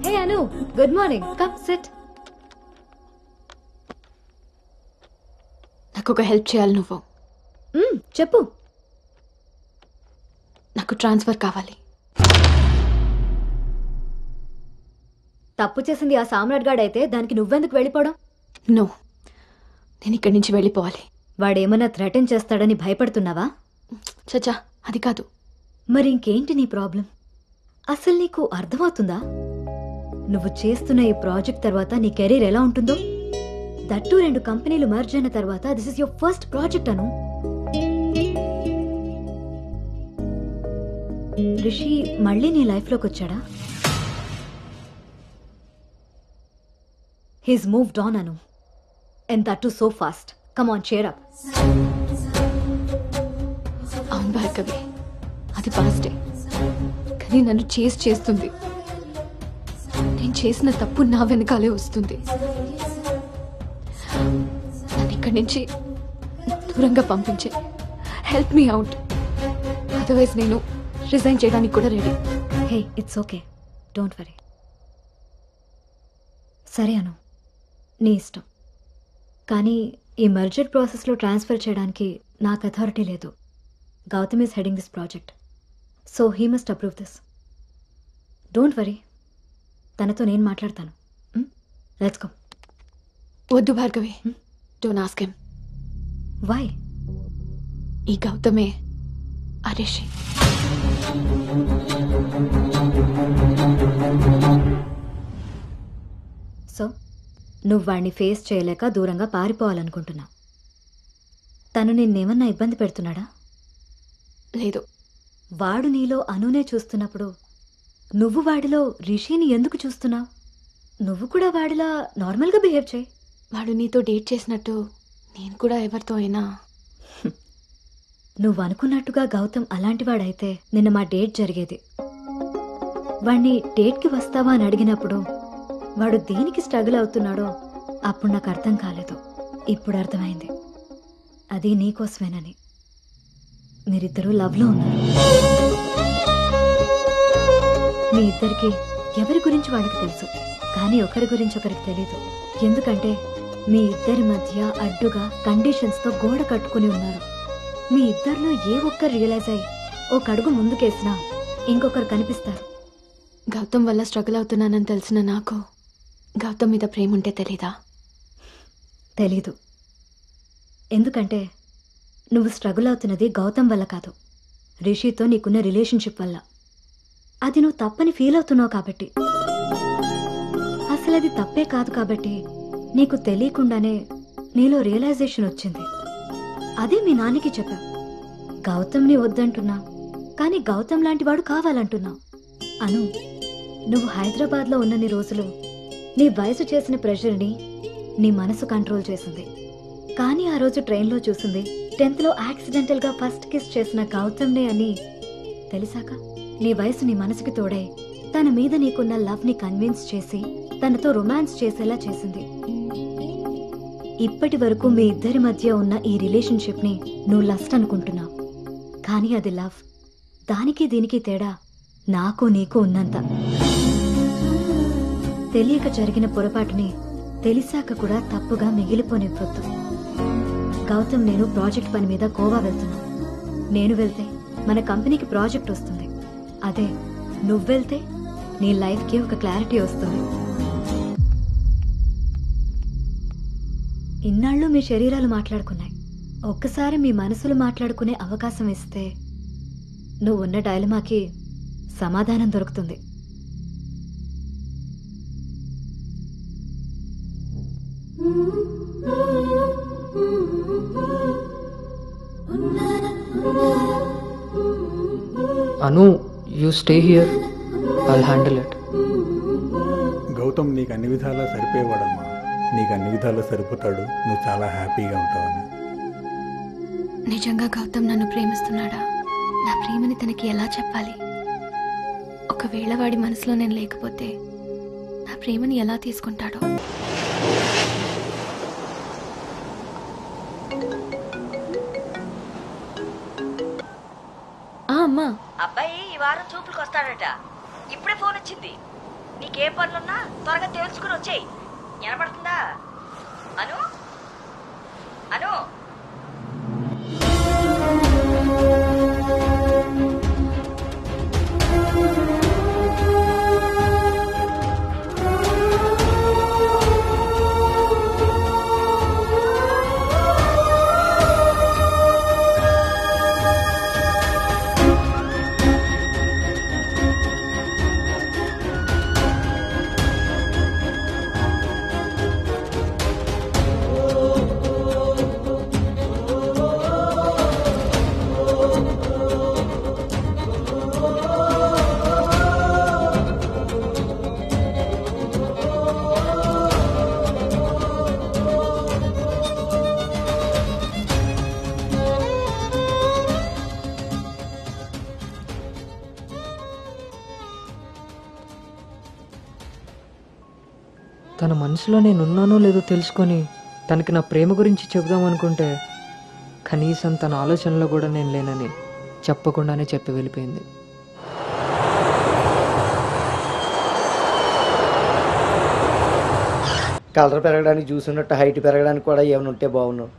Speaker 7: Hey Anu, good morning. Come sit.
Speaker 17: నాకు ఒక హెల్ప్ చేయాలి నువ్వు.
Speaker 7: చెప్పు.
Speaker 17: నాకు ట్రాన్స్ఫర్ కావాలి.
Speaker 7: తప్పు చేసింది ఆ సామ్రాట్ గాడైతే దానికి నువ్వెందుకు వెళ్ళిపోవడం?
Speaker 17: నో, నేను ఇక్కడి నుంచి వెళ్ళిపోవాలి.
Speaker 7: వాడేమన్నా థ్రెటన్ చేస్తాడని భయపడుతున్నావా?
Speaker 17: చచ్చా, అది కాదు.
Speaker 7: మరి ఇంకేంటి నీ ప్రాబ్లం? అసలు నీకు అర్థమవుతుందా? నువ్వు చేస్తున్న ఈ ప్రాజెక్ట్ తర్వాత నీ కెరీర్ ఎలా ఉంటుందో? దట్టు 2 కంపెనీలు మర్జ్ అయిన తర్వాత this is your first project Anu. Rishi మళ్ళీ నీ లైఫ్లోకి వచ్చాడా? He's moved on Anu. And that so fast. Come on, cheer up.
Speaker 17: అవును భార్గవి, అది పాస్టే. కానీ నన్ను చేస్తుంది. నేను చేసిన తప్పు నా వెనకాలే వస్తుంది. నన్ను ఇక్కడి నుంచి దూరంగా పంపించే. Help me out. అదర్వైజ్ నేను రిజైన్ చేయడానికి కూడా ready.
Speaker 7: Hey, it's okay, don't worry. సరే అను, నీ ఇష్టం. కానీ ఈ మర్జర్ ప్రాసెస్లో ట్రాన్స్ఫర్ చేయడానికి నాకు అథారిటీ లేదు. Gautam is heading this project, so he must approve this. Don't worry, తనతో నేను మాట్లాడతాను. Let's go.
Speaker 17: వద్దు Bhargavi, don't ask him.
Speaker 7: Why?
Speaker 17: ఈ గౌతమే ఆ రిషి.
Speaker 7: సో నువ్వు వాడిని ఫేస్ చేయలేక దూరంగా పారిపోవాలనుకుంటున్నావు. తను నిన్నేమన్నా ఇబ్బంది పెడుతున్నాడా?
Speaker 17: లేదు.
Speaker 7: వాడు నీలో అనునే చూస్తున్నప్పుడు నువ్వు వాడిలో రిషిని ఎందుకు చూస్తున్నావు? నువ్వు కూడా వాడిలా నార్మల్గా బిహేవ్ చేయి.
Speaker 17: వాడు నీతో డేట్ చేసినట్టు నేను కూడా ఎవరితో అయినా.
Speaker 7: నువ్వు అనుకున్నట్టుగా గౌతమ్ అలాంటి వాడైతే నిన్న మా డేట్ జరిగేది. వాడిని డేట్కి వస్తావా అని అడిగినప్పుడు వాడు దేనికి స్ట్రగుల్ అవుతున్నాడో అప్పుడు నాకు అర్థం కాలేదు. ఇప్పుడు అర్థమైంది, అది నీకోసమేనని. మీరిద్దరూ లవ్లో ఉన్నారు. మీ ఇద్దరికి ఎవరి గురించి వాళ్ళకి తెలుసు, కానీ ఒకరి గురించి ఒకరికి తెలీదు. ఎందుకంటే మీ ఇద్దరి మధ్య అడ్డుగా కండిషన్స్తో గోడ కట్టుకుని ఉన్నారు. మీ ఇద్దరిలో ఏ ఒక్కరు రియలైజ్ అయ్యి ఒక అడుగు ముందుకేసినా ఇంకొకరు కనిపిస్తారు.
Speaker 17: గౌతమ్ వల్ల స్ట్రగుల్ అవుతున్నానని తెలిసిన నాకు గౌతమ్ మీద ప్రేమ ఉంటే తెలీదా?
Speaker 7: తెలీదు. ఎందుకంటే నువ్వు స్ట్రగుల్ అవుతున్నది గౌతమ్ వల్ల కాదు, రిషితో నీకున్న రిలేషన్షిప్ వల్ల. అది నువ్వు తప్పని ఫీల్ అవుతున్నావు కాబట్టి. అసలు అది తప్పే కాదు కాబట్టి నీకు తెలియకుండానే నీలో రియలైజేషన్ వచ్చింది. అదే మీ నాన్నకి చెప్పా. గౌతమ్ని వద్దంటున్నా, కానీ గౌతమ్ లాంటి వాడు కావాలంటున్నా. అను, నువ్వు హైదరాబాద్లో ఉన్నన్ని రోజులు నీ వయసు చేసిన ప్రెషర్ని నీ మనసు కంట్రోల్ చేసింది. కానీ ఆ రోజు ట్రైన్లో చూసింది 10th లో యాక్సిడెంటల్గా ఫస్ట్ కిస్ చేసిన గౌతమ్నే అని తెలిసాక నీ వయసు నీ మనసుకి తోడై తన మీద నీకున్న లవ్ని కన్విన్స్ చేసి తనతో రొమాన్స్ చేసేలా చేసింది. ఇప్పటి వరకు మీ ఇద్దరి మధ్య ఉన్న ఈ రిలేషన్షిప్ని నువ్వు లస్ట్ అనుకుంటున్నావు, కానీ అది లవ్. దానికి దీనికి తేడా నాకు నీకు ఉన్నంత. తెలియక జరిగిన పొరపాటుని తెలిసాక కూడా తప్పుగా మిగిలిపోనివ్వద్దు. గౌతమ్ నేను ప్రాజెక్ట్ పని మీద గోవా వెళ్తున్నా. నేను వెళ్తే మన కంపెనీకి ప్రాజెక్ట్ వస్తుంది. అదే నువ్వెళ్తే నీ లైఫ్కి ఒక క్లారిటీ వస్తుంది. ఇన్నాళ్ళు మీ శరీరాలు మాట్లాడుకున్నాయి. ఒక్కసారి మీ మనసులు మాట్లాడుకునే అవకాశం ఇస్తే నువ్వున్న డైలమాకి సమాధానం దొరుకుతుంది.
Speaker 1: Anu, you stay here, I'll handle it.
Speaker 6: Gautam నీకు అన్ని విధాలా సరిపోయేవాడమ్మా. నీకు అన్ని విధాలా సరిపోతాడు. నువ్వు చాలా హ్యాపీగా ఉంటావని.
Speaker 17: నిజంగా గౌతమ్ నన్ను ప్రేమిస్తున్నాడా? నా ప్రేమని తనకి ఎలా చెప్పాలి? ఒకవేళ వాడి మనసులో నేను లేకపోతే నా ప్రేమని ఎలా తీసుకుంటాడో? అమ్మా,
Speaker 9: అబ్బాయి ఈ వారం చూపులకు వస్తాడట. ఇప్పుడే ఫోన్ వచ్చింది. నీకే పనులున్నా త్వరగా తెలుసుకుని వచ్చేయి. వినపడుతుందా? అను అను
Speaker 1: తన మనసులో నేనున్నానో లేదో తెలుసుకొని తనకి నా ప్రేమ గురించి చెబుదాం అనుకుంటే కనీసం తన ఆలోచనలో కూడా నేను లేనని చెప్పకుండానే చెప్పి వెళ్ళిపోయింది.
Speaker 20: కలర్ పెరగడానికి చూసినట్టు హైట్ పెరగడానికి కూడా ఏమైనా ఉంటే బాగున్నావు.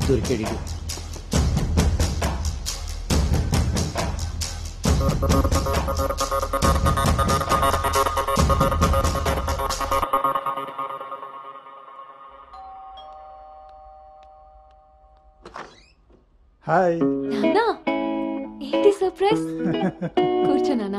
Speaker 20: దొరికాడు.
Speaker 6: హాయ్
Speaker 17: నాన్నా, ఏంటి సర్ప్రైజ్? కూర్చో నాన్న.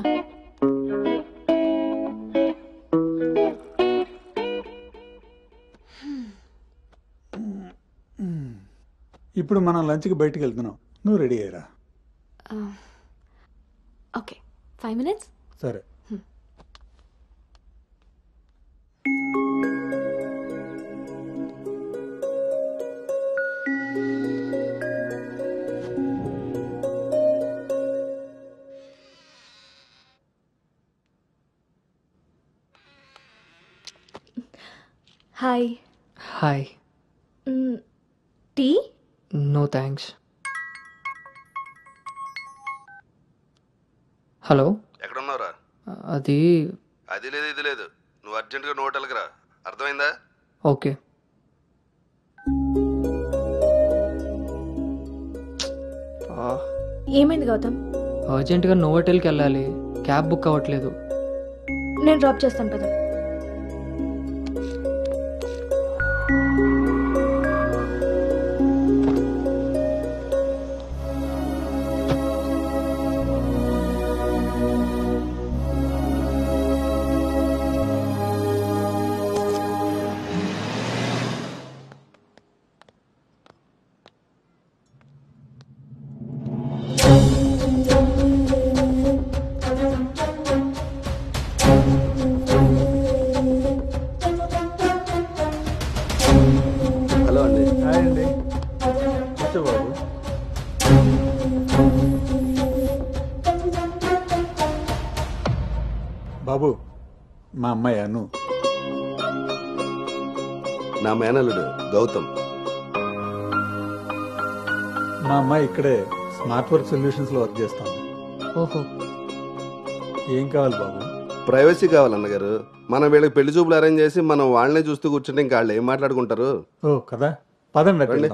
Speaker 6: ఇప్పుడు మనం లంచ్కి బయటికి వెళ్తున్నాం. నువ్వు రెడీ అయ్యరా?
Speaker 17: Okay, 5 minutes.
Speaker 6: సరే.
Speaker 17: Hi.
Speaker 1: Hi.
Speaker 17: Tea?
Speaker 1: No thanks. Hello,
Speaker 13: ఎక్కడున్నావురా?
Speaker 1: అది
Speaker 13: అది లేదు ఇది లేదు, నువ్వు అర్జెంటుగా నువ్వు హోటల్కి రా. అర్థమైందా?
Speaker 1: ఓకే.
Speaker 10: ఏమైంది గౌతమ్?
Speaker 1: అర్జెంటుగా నోవోటెల్కి వెళ్ళాలి. క్యాబ్ బుక్ అవ్వట్లేదు.
Speaker 10: నేను డ్రాప్ చేస్తాను కదా.
Speaker 13: హలో అండి.
Speaker 6: హాయ్ అండి. కూర్చో బాబు. బాబు మా అమ్మాయి అను.
Speaker 13: నా మేనల్లుడు గౌతమ్.
Speaker 6: మా అమ్మాయి ఇక్కడే స్మార్ట్ వర్క్ సొల్యూషన్స్ లో వర్క్ చేస్తాం.
Speaker 1: ఓహో.
Speaker 6: ఏం కావాలి బాబు?
Speaker 13: ప్రైవసీ కావాలన్నగారు. మనం వీళ్ళకి పెళ్లి చూపులు అరేంజ్ చేసి మనం వాళ్ళనే చూస్తూ కూర్చుంటే ఇంకా వాళ్ళు ఏం మాట్లాడుకుంటారు?
Speaker 6: ఓ కదా, పదండి రండి.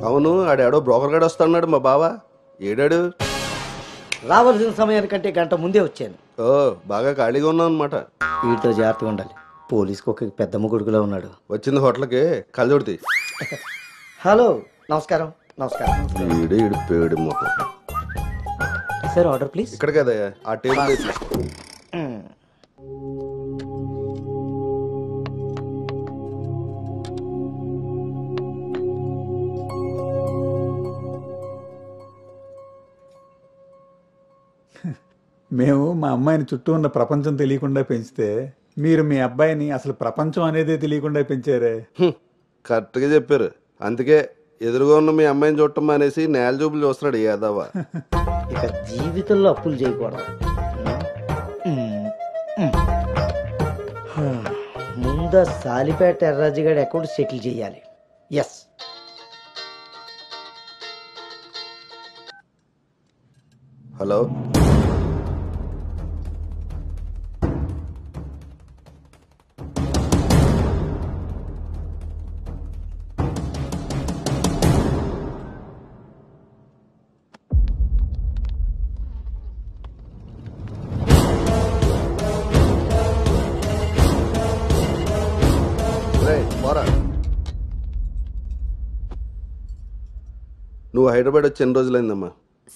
Speaker 13: అవును, ఆడాడో బ్రోకర్ గాడు వస్తున్నాడు మా బావ. ఏడాడు?
Speaker 20: రావాల్సిన సమయానికంటే గంట ముందే వచ్చాను.
Speaker 13: ఓ, బాగా ఖాళీగా ఉన్నావు అనమాట.
Speaker 20: వీటితో జాగ్రత్తగా ఉండాలి. పోలీస్కి ఒక పెద్ద ముగుడుగులా ఉన్నాడు.
Speaker 13: వచ్చింది హోటల్కి కళ్ళజోడితే.
Speaker 20: హలో, నమస్కారం. నమస్కారం.
Speaker 13: ఈడు పేడు మొక్క.
Speaker 20: Sir order please.
Speaker 13: ఇక్కడ కదా ఆ టేబుల్.
Speaker 6: మేము మా అమ్మాయిని చుట్టూ ఉన్న ప్రపంచం తెలియకుండా పెంచితే మీరు మీ అబ్బాయిని అసలు ప్రపంచం అనేదే తెలియకుండా పెంచారే.
Speaker 13: కరెక్ట్గా చెప్పారు. అందుకే ఎదురుగా ఉన్న మీ అమ్మాయిని చూడటం మానేసి నేల చూపులు చూస్తున్నాడు యాదవ.
Speaker 20: ఇక జీవితంలో అప్పులు చేయకూడదు. ముందు సాలిపేట ఎర్రాజుగాడి అకౌంట్ సెటిల్ చేయాలి. ఎస్.
Speaker 13: హలో, నువ్వు హైదరాబాద్ వచ్చి ఎన్ని రోజులైందమ్మా?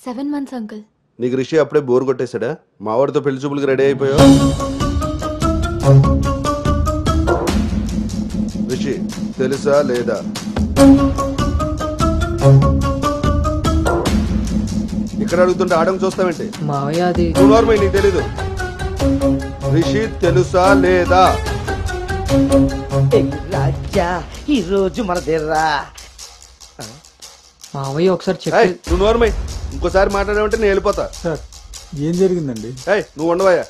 Speaker 17: 7 months, uncle.
Speaker 13: నీకు రిషి అప్పుడే బోర్ కొట్టేశాడా? మా వాడితో పెళ్లి చూపులకు రెడీ అయిపోయావు. రిషి తెలుసా లేదా? ఇక్కడ అడుగుతుంటే ఆడం చూస్తావేంటి?
Speaker 1: మావయ్య అది
Speaker 13: నీకు తెలీదు. రిషి తెలుసా లేదా?
Speaker 20: రాజా ఈ రోజు మన దేర్రా.
Speaker 1: మావయ్య ఒకసారి చెప్పి.
Speaker 13: నువ్వు నోర్మై, ఇంకోసారి మాట్లాడామంటే నేను వెళ్ళిపోతా.
Speaker 6: సార్ ఏం జరిగిందండి?
Speaker 13: నువ్వు ఉండవయ్యా.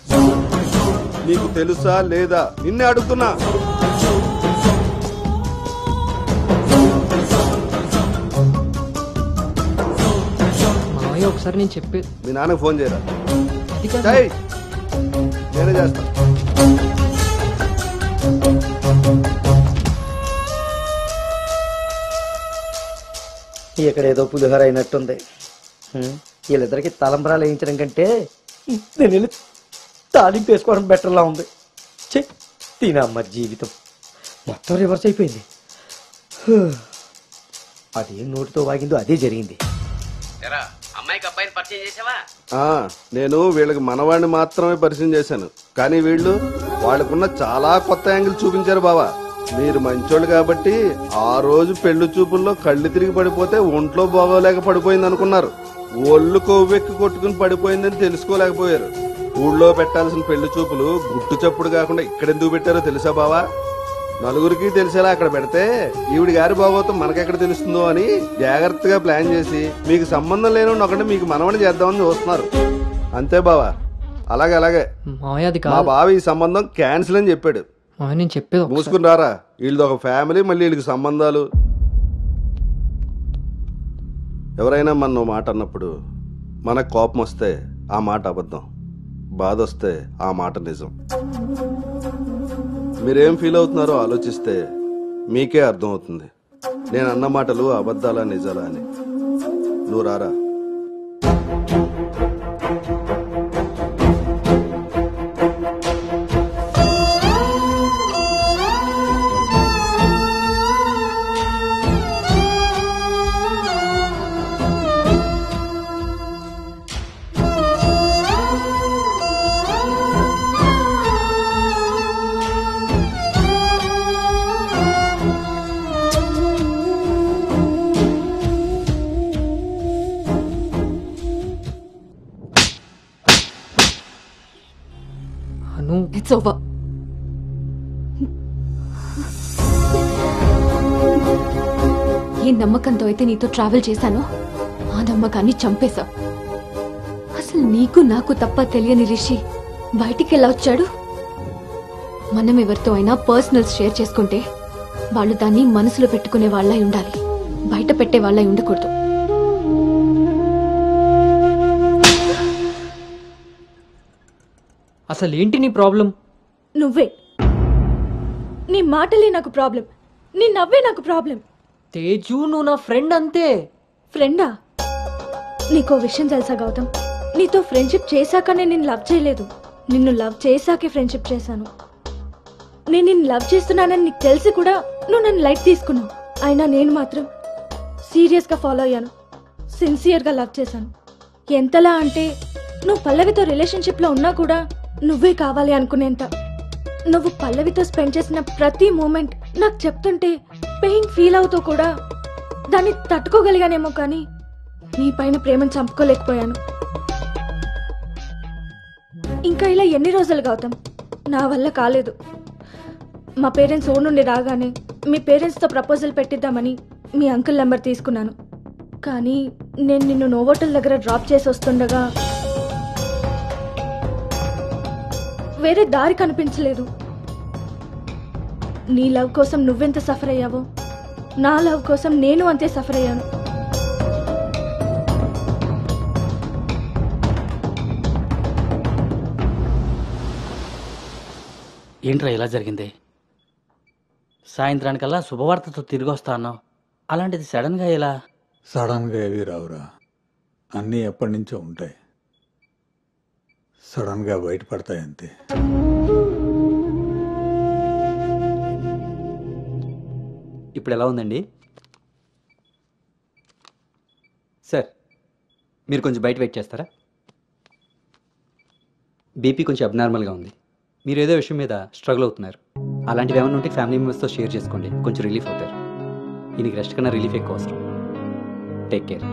Speaker 13: నీకు తెలుసా లేదా? నిన్నే అడుగుతున్నా.
Speaker 1: మావయ్య ఒకసారి నేను చెప్పి.
Speaker 13: మీ నాన్నకు ఫోన్ చేయరా? నేనే చేస్తా.
Speaker 20: ఇక్కడ ఏదో పులిహోర అయినట్టుంది. వీళ్ళిద్దరికి తలంబరాలు వేయించడం కంటే నేను వెళ్ళి తాలింపు వేసుకోవడం బెటర్లా ఉంది. తినమ్మ జీవితం మొత్తం రివర్స్ అయిపోయింది. అదేం నోటితో వాగిందో అదే జరిగింది.
Speaker 5: అమ్మాయికి అబ్బాయిని పరిచయం చేసావా?
Speaker 13: నేను వీళ్ళకి మనవాడిని మాత్రమే పరిచయం చేశాను. కానీ వీళ్ళు వాళ్ళకున్న చాలా కొత్త యాంగిల్ చూపించారు బావా. మీరు మంచోళ్ళు కాబట్టి ఆ రోజు పెళ్లి చూపుల్లో కళ్ళు తిరిగి పడిపోతే ఒంట్లో బాగోలేక పడిపోయింది అనుకున్నారు. ఒళ్ళు కొవ్వెక్కి కొట్టుకుని పడిపోయిందని తెలుసుకోలేకపోయారు. ఊళ్ళో పెట్టాల్సిన పెళ్లి చూపులు గుట్టు చప్పుడు కాకుండా ఇక్కడెందుకు పెట్టారో తెలుసా బావా? నలుగురికి తెలిసేలా అక్కడ పెడితే ఈవిడి గారి బాగోతం మనకెక్కడ తెలుస్తుందో అని జాగ్రత్తగా ప్లాన్ చేసి మీకు సంబంధం లేని ఒకటి మీకు మనవని చేద్దామని చూస్తున్నారు. అంతే బావా. అలాగే మా బావ ఈ సంబంధం క్యాన్సిల్ అని చెప్పాడు.
Speaker 1: నేను చెప్పేది
Speaker 13: మూసుకుని రారా. వీళ్ళది ఒక ఫ్యామిలీ, మళ్ళీ వీళ్ళకి సంబంధాలు. ఎవరైనా మన మాట అన్నప్పుడు మనకు కోపం వస్తే ఆ మాట అబద్ధం, బాధ వస్తే ఆ మాట నిజం. మీరేం ఫీల్ అవుతున్నారో ఆలోచిస్తే మీకే అర్థమవుతుంది నేను అన్న మాటలు అబద్ధాలా నిజాలా అని. నువ్వు రారా.
Speaker 1: అను
Speaker 17: ఇట్స్ ఓవర్. ఏ నమ్మకంతో అయితే నీతో ట్రావెల్ చేశానో ఆ నమ్మకాన్ని చంపేశావు. అసలు నీకు నాకు తప్ప తెలియని రిషి బయటికి ఎలా వచ్చాడు? మనం ఎవరితో అయినా పర్సనల్స్ షేర్ చేసుకుంటే వాళ్ళు దాన్ని మనసులో పెట్టుకునే వాళ్ళై ఉండాలి, బయట పెట్టే వాళ్ళై ఉండకూడదు.
Speaker 1: అసలు ఏంటి నీ ప్రాబ్లం?
Speaker 10: నువ్వే. నీ మాటలే నాకు ప్రాబ్లం, నీ నవ్వే నాకు ప్రాబ్లం.
Speaker 1: తేజు, నువ్వు నా ఫ్రెండ్ అంతే.
Speaker 10: ఫ్రెండా? నీకో విషయం తెలుసా గౌతమ్, నీతో ఫ్రెండ్షిప్ చేశాక నేను నిన్ను లవ్ చేయలేదు, నిన్ను లవ్ చేశాకే ఫ్రెండ్షిప్ చేశాను. నేను నిన్ను లవ్ చేస్తున్నానని నీకు తెలిసి కూడా నువ్వు నన్ను లైట్ తీసుకున్నావు. అయినా నేను మాత్రం సీరియస్గా ఫాలో అయ్యాను, సిన్సియర్గా లవ్ చేశాను. ఎంతలా అంటే నువ్వు పల్లవితో రిలేషన్షిప్లో ఉన్నా కూడా నువ్వే కావాలి అనుకునేంత. నువ్వు పల్లవితో స్పెండ్ చేసిన ప్రతి మూమెంట్ నాకు చెప్తుంటే పెయిన్ ఫీల్ అవుతూ కూడా దాన్ని తట్టుకోగలిగానేమో, కానీ నీ పైన ప్రేమను చంపుకోలేకపోయాను. ఇంకా ఇలా ఎన్ని రోజులు గౌతమ్? నా వల్ల కాలేదు. మా పేరెంట్స్ ఊరు నుండి రాగానే మీ పేరెంట్స్తో ప్రపోజల్ పెట్టిద్దామని మీ అంకుల్ నెంబర్ తీసుకున్నాను. కానీ నేను నిన్ను నోవోటల్ దగ్గర డ్రాప్ చేసి వస్తుండగా వేరే దారి కనిపించలేదు. నీ లవ్ కోసం నువ్వెంత సఫర్ అయ్యావో నా లవ్ కోసం నేను అంతే సఫర్ అయ్యాను.
Speaker 22: ఏంట్రా ఇలా జరిగింది? సాయంత్రానికల్లా శుభవార్తతో తిరిగి వస్తా అన్నావు, అలాంటిది సడన్గా ఇలా?
Speaker 6: సడన్గా ఏవి రావురా, అన్నీ ఎప్పటి నుంచో ఉంటాయి, సడన్గా బయటపడతాయి అంతే.
Speaker 15: ఇప్పుడు ఎలా ఉందండి సార్? మీరు కొంచెం బయట వెయిట్ చేస్తారా? బీపీ కొంచెం అబ్నార్మల్గా ఉంది, మీరు ఏదో విషయం మీద స్ట్రగుల్ అవుతున్నారు. అలాంటివి ఏమైనా ఉంటే ఫ్యామిలీ మెంబర్స్తో షేర్ చేసుకోండి, కొంచెం రిలీఫ్ అవుతారు. ఈయనకి రెస్ట్ కన్నా రిలీఫ్ ఎక్కువ అవసరం. Take care.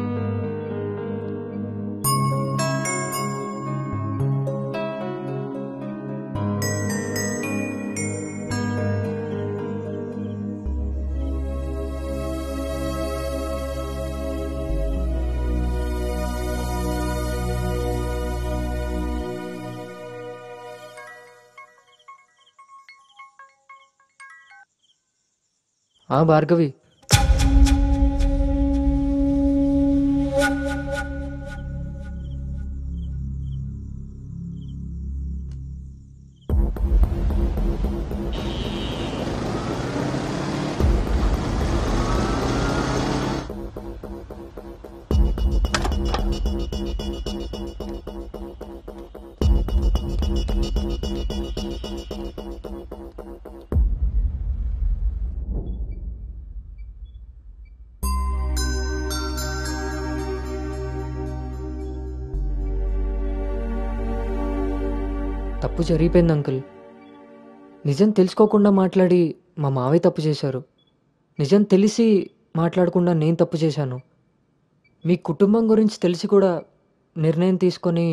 Speaker 1: భార్గవి, తప్పు జరిగిపోయింది అంకుల్. నిజం తెలుసుకోకుండా మాట్లాడి మా మావయ్య తప్పు చేశారు, నిజం తెలిసి మాట్లాడకుండా నేను తప్పు చేశాను. మీ కుటుంబం గురించి తెలిసి కూడా నిర్ణయం తీసుకొని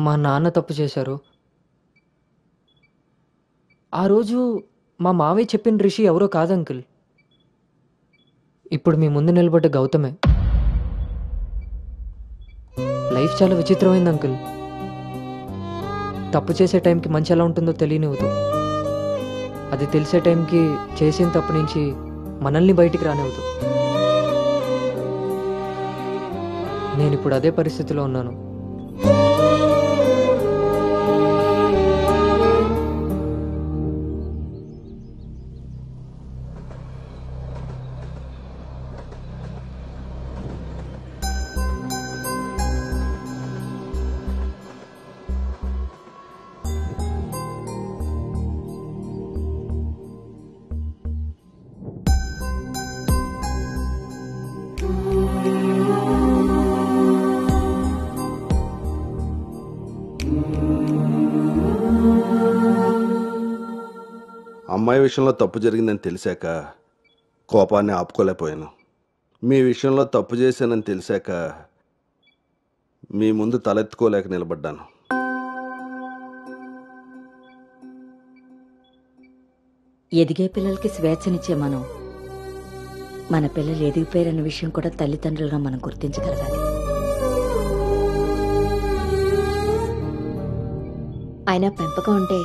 Speaker 1: మా నాన్న తప్పు చేశారు. ఆ రోజు మా మావయ్య చెప్పిన రిషి ఎవరో కాదు అంకుల్, ఇప్పుడు మీ ముందు నిలబడ్డ గౌతమే. లైఫ్ చాలా విచిత్రమైంది అంకుల్. తప్పు చేసే టైంకి మంచి ఎలా ఉంటుందో తెలియనివ్వదు, అది తెలిసే టైంకి చేసిన తప్పు నుంచి మనల్ని బయటికి రానివ్వదు. నేను ఇప్పుడు అదే పరిస్థితిలో ఉన్నాను.
Speaker 13: అమ్మాయి విషయంలో తప్పు జరిగిందని తెలిసాక కోపాన్ని ఆపుకోలేకపోయాను. మీ విషయంలో తప్పు చేశానని తెలిసాక మీ ముందు తలెత్తుకోలేక నిలబడ్డాను.
Speaker 9: ఎదిగే పిల్లలకి స్వేచ్ఛనిచ్చే మనం మన పిల్లలు ఎదిగిపోయారన్న విషయం కూడా తల్లిదండ్రులుగా మనం గుర్తించగలగాలి.
Speaker 4: అయినా పెంపకం అంటే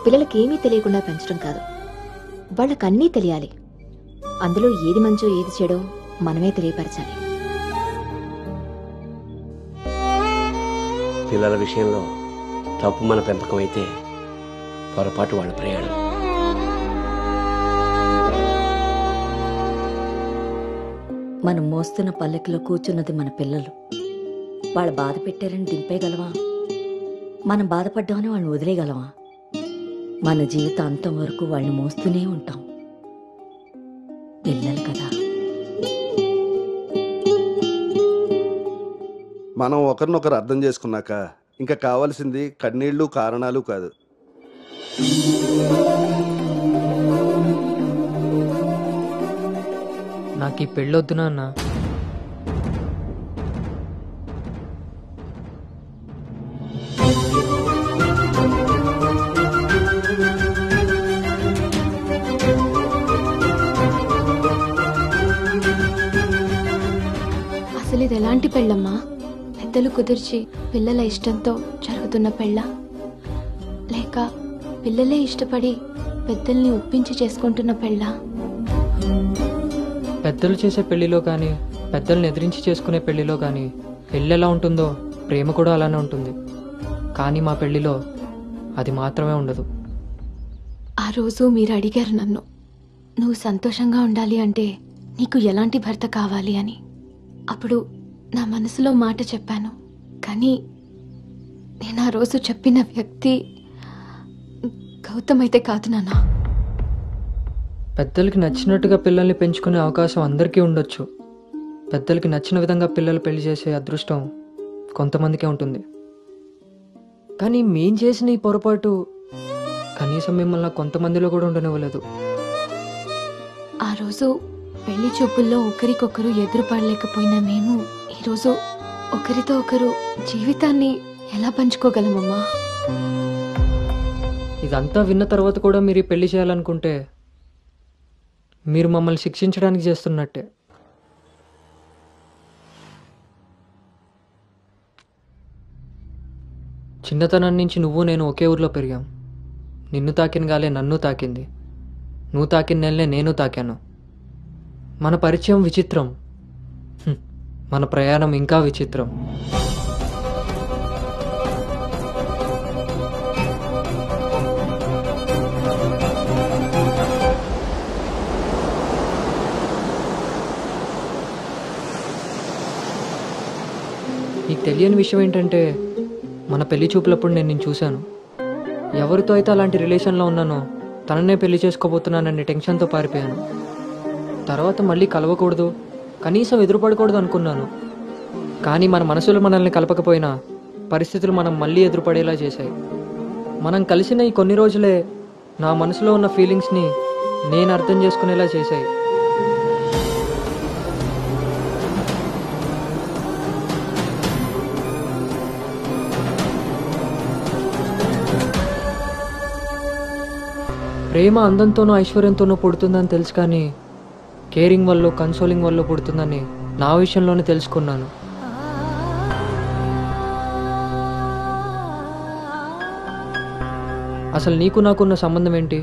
Speaker 4: పిల్లలకి ఏమీ తెలియకుండా పెంచడం కాదు, వాళ్ళకన్నీ తెలియాలి. అందులో ఏది మంచో ఏది చెడో మనమే తెలియపరచాలి.
Speaker 5: పిల్లల విషయంలో తప్పు మన పెంపకం అయితే పొరపాటు వాళ్ళ ప్రయాణం.
Speaker 9: మనం మోస్తున్న పల్లెకిలో కూర్చున్నది మన పిల్లలు. వాళ్ళు బాధ పెట్టారని దింపేయగలవా? మనం బాధపడ్డామని వాళ్ళని వదిలేయగలవా? మన జీవితం అంతం వరకు వాళ్ళని మోస్తూనే ఉంటాం. పిల్లలు కదా.
Speaker 13: మనం ఒకరినొకరు అర్థం చేసుకున్నాక ఇంకా కావాల్సింది కన్నీళ్లు కారణాలు కాదు.
Speaker 1: నాకు ఈ పెళ్ళొద్దు నాన్న.
Speaker 17: అసలు ఇది ఎలాంటి పెళ్ళమ్మా? పెద్దలు కుదిర్చి పిల్లల ఇష్టంతో జరుగుతున్న పెళ్ళ, లేక పిల్లలే ఇష్టపడి పెద్దల్ని ఒప్పించి చేసుకుంటున్న పెళ్ళ?
Speaker 1: పెద్దలు చేసే పెళ్లిలో కానీ పెద్దల్ని ఎదిరించి చేసుకునే పెళ్లిలో కానీ పెళ్ళి ఎలా ఉంటుందో ప్రేమ కూడా అలానే ఉంటుంది. కానీ మా పెళ్లిలో అది మాత్రమే ఉండదు.
Speaker 17: ఆ రోజు మీరు అడిగారు నన్ను, నువ్వు సంతోషంగా ఉండాలి అంటే నీకు ఎలాంటి భర్త కావాలి అని. అప్పుడు నా మనసులో మాట చెప్పాను. కానీ నేను ఆ రోజు చెప్పిన వ్యక్తి గౌతమ్ అయితే కాదు నాన్న.
Speaker 1: పెద్దలకి నచ్చినట్టుగా పిల్లల్ని పెంచుకునే అవకాశం అందరికీ ఉండొచ్చు. పెద్దలకి నచ్చిన విధంగా పిల్లలు పెళ్లి చేసే అదృష్టం కొంతమందికే ఉంటుంది. కానీ మేం చేసిన ఈ పొరపాటు కనీసం మిమ్మల్ని కొంతమందిలో కూడా ఉండనివ్వలేదు.
Speaker 17: ఆ రోజు పెళ్లి చూపుల్లో ఒకరికొకరు ఎదురుపడలేకపోయినా మేము ఈరోజు ఒకరితో ఒకరు జీవితాన్ని ఎలా పంచుకోగలమమ్మా?
Speaker 1: ఇదంతా విన్న తర్వాత కూడా మీరు ఈ పెళ్లి చేయాలనుకుంటే మీరు మమ్మల్ని శిక్షించడానికి చేస్తున్నట్టే. చిన్నతనం నుంచి నువ్వు నేను ఒకే ఊర్లో పెరిగాం. నిన్ను తాకిన గాలే నన్ను తాకింది, నువ్వు తాకిన నెలనే నేను తాకాను. మన పరిచయం విచిత్రం, మన ప్రయాణం ఇంకా విచిత్రం. నీకు తెలియని విషయం ఏంటంటే మన పెళ్లి చూపులప్పుడు నేను నిన్ను చూశాను. ఎవరితో అయితే అలాంటి రిలేషన్లో ఉన్నానో తననే పెళ్లి చేసుకోబోతున్నానని టెన్షన్తో పారిపోయాను. తర్వాత మళ్ళీ కలవకూడదు, కనీసం ఎదురుపడకూడదు అనుకున్నాను. కానీ మన మనసులు మనల్ని కలపకపోయినా పరిస్థితులు మనం మళ్ళీ ఎదురుపడేలా చేశాయి. మనం కలిసిన ఈ కొన్ని రోజులే నా మనసులో ఉన్న ఫీలింగ్స్ని నేను అర్థం చేసుకునేలా చేశాయి. ప్రేమ అందంతోనూ ఐశ్వర్యంతోనూ పుడుతుందని తెలుసు, కానీ కేరింగ్ వల్ల కన్సోలింగ్ వల్ల పుడుతుందని నా విషయంలోనే తెలుసుకున్నాను. అసలు నీకు నాకున్న సంబంధం ఏంటి?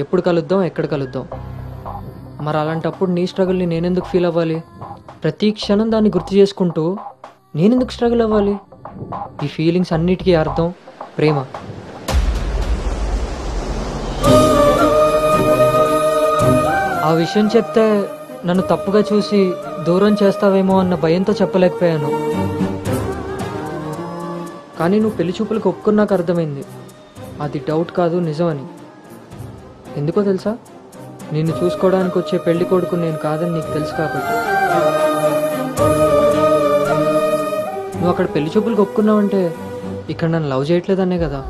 Speaker 1: ఎప్పుడు కలుద్దాం, ఎక్కడ కలుద్దాం? మరి అలాంటప్పుడు నీ స్ట్రగుల్ని నేనెందుకు ఫీల్ అవ్వాలి? ప్రతి క్షణం దాన్ని గుర్తు చేసుకుంటూ నేనెందుకు స్ట్రగుల్ అవ్వాలి? ఈ ఫీలింగ్స్ అన్నిటికీ అర్థం ప్రేమ. ఆ విషయం చెప్తే నన్ను తప్పుగా చూసి దూరం చేస్తావేమో అన్న భయంతో చెప్పలేకపోయాను. కానీ నువ్వు పెళ్లి చూపులకు ఒప్పుకున్నాక అర్థమైంది అది డౌట్ కాదు, నిజమని. ఎందుకో తెలుసా? నిన్ను చూసుకోవడానికి వచ్చే పెళ్లి కొడుకు నేను కాదని నీకు తెలుసు కాబట్టి. నువ్వు అక్కడ పెళ్లి చూపులకు ఒప్పుకున్నావంటే ఇక్కడ నన్ను లవ్ చేయట్లేదనే కదా.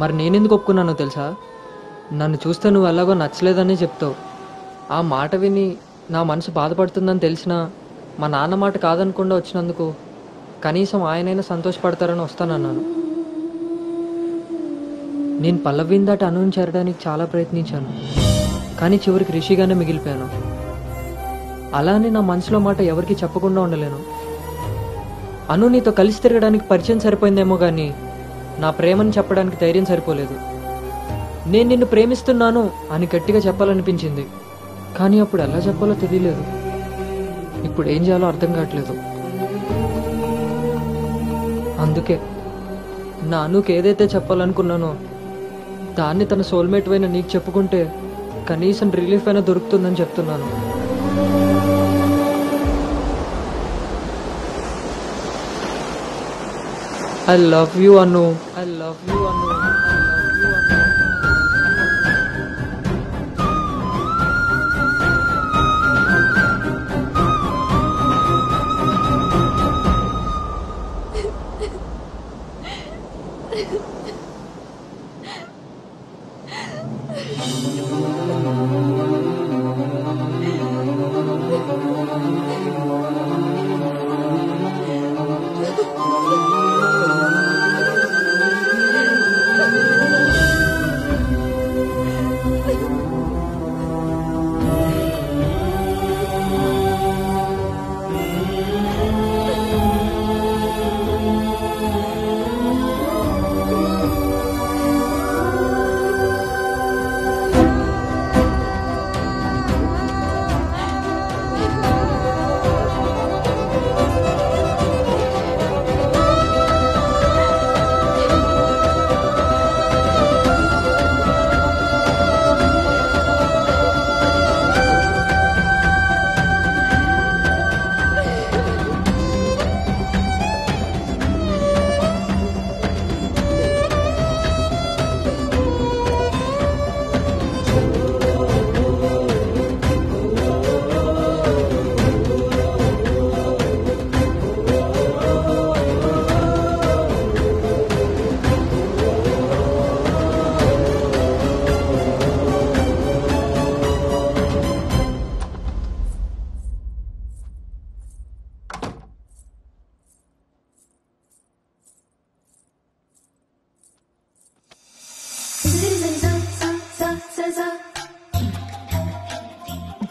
Speaker 1: మరి నేనెందుకు ఒప్పుకున్నానో తెలుసా? నన్ను చూస్తే నువ్వు ఎలాగో నచ్చలేదని చెప్తావు. ఆ మాట విని నా మనసు బాధపడుతుందని తెలిసినా మా నాన్న మాట కాదనకుండా వచ్చినందుకు కనీసం ఆయనైనా సంతోషపడతారని వస్తానన్నాను. నేను పల్లవిని దాటి అనుని చేరడానికి చాలా ప్రయత్నించాను, కానీ చివరికి రిషిగానే మిగిలిపోయాను. అలానే నా మనసులో మాట ఎవరికి చెప్పకుండా ఉండలేను. అను నీతో కలిసి తిరగడానికి పరిచయం సరిపోయిందేమో కానీ నా ప్రేమని చెప్పడానికి ధైర్యం సరిపోలేదు. నేను నిన్ను ప్రేమిస్తున్నాను అని గట్టిగా చెప్పాలనిపించింది, కానీ అప్పుడు ఎలా చెప్పాలో తెలియలేదు. ఇప్పుడు ఏం చేయాలో అర్థం కావట్లేదు. అందుకే నా అనుకి ఏదైతే చెప్పాలనుకున్నానో దాన్ని తన సోల్మేట్ అయిన నీకు చెప్పుకుంటే కనీసం రిలీఫ్ అయినా దొరుకుతుందని చెప్తున్నాను. I love you, Anu. I love you, Anu.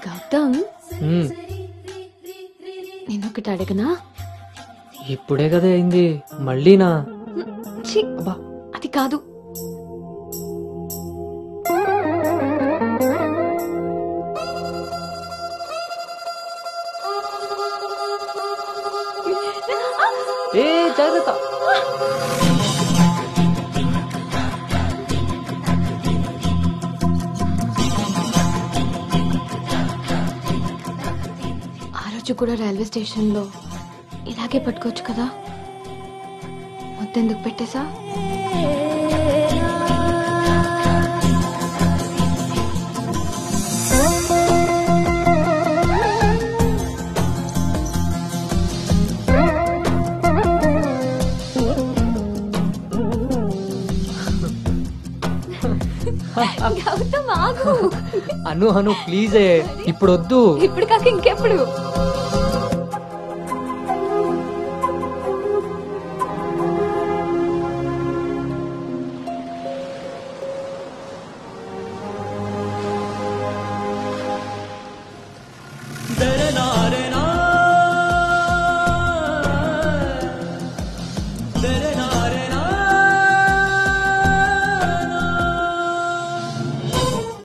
Speaker 17: Gautam, నేనొకటి అడగనా?
Speaker 1: ఇప్పుడే కదా అయింది, మళ్ళీనా?
Speaker 17: ఛీ, అది కాదు.
Speaker 1: ఏ జాగ్రత్త.
Speaker 17: ఆ రోజు కూడా రైల్వే స్టేషన్లో ఇలాగే పట్టుకోవచ్చు కదా, మొత్తెందుకు పెట్టేసా?
Speaker 1: అను అను ప్లీజ్ ఇప్పుడు వద్దు.
Speaker 17: ఇప్పుడు కాక ఇంకెప్పుడు?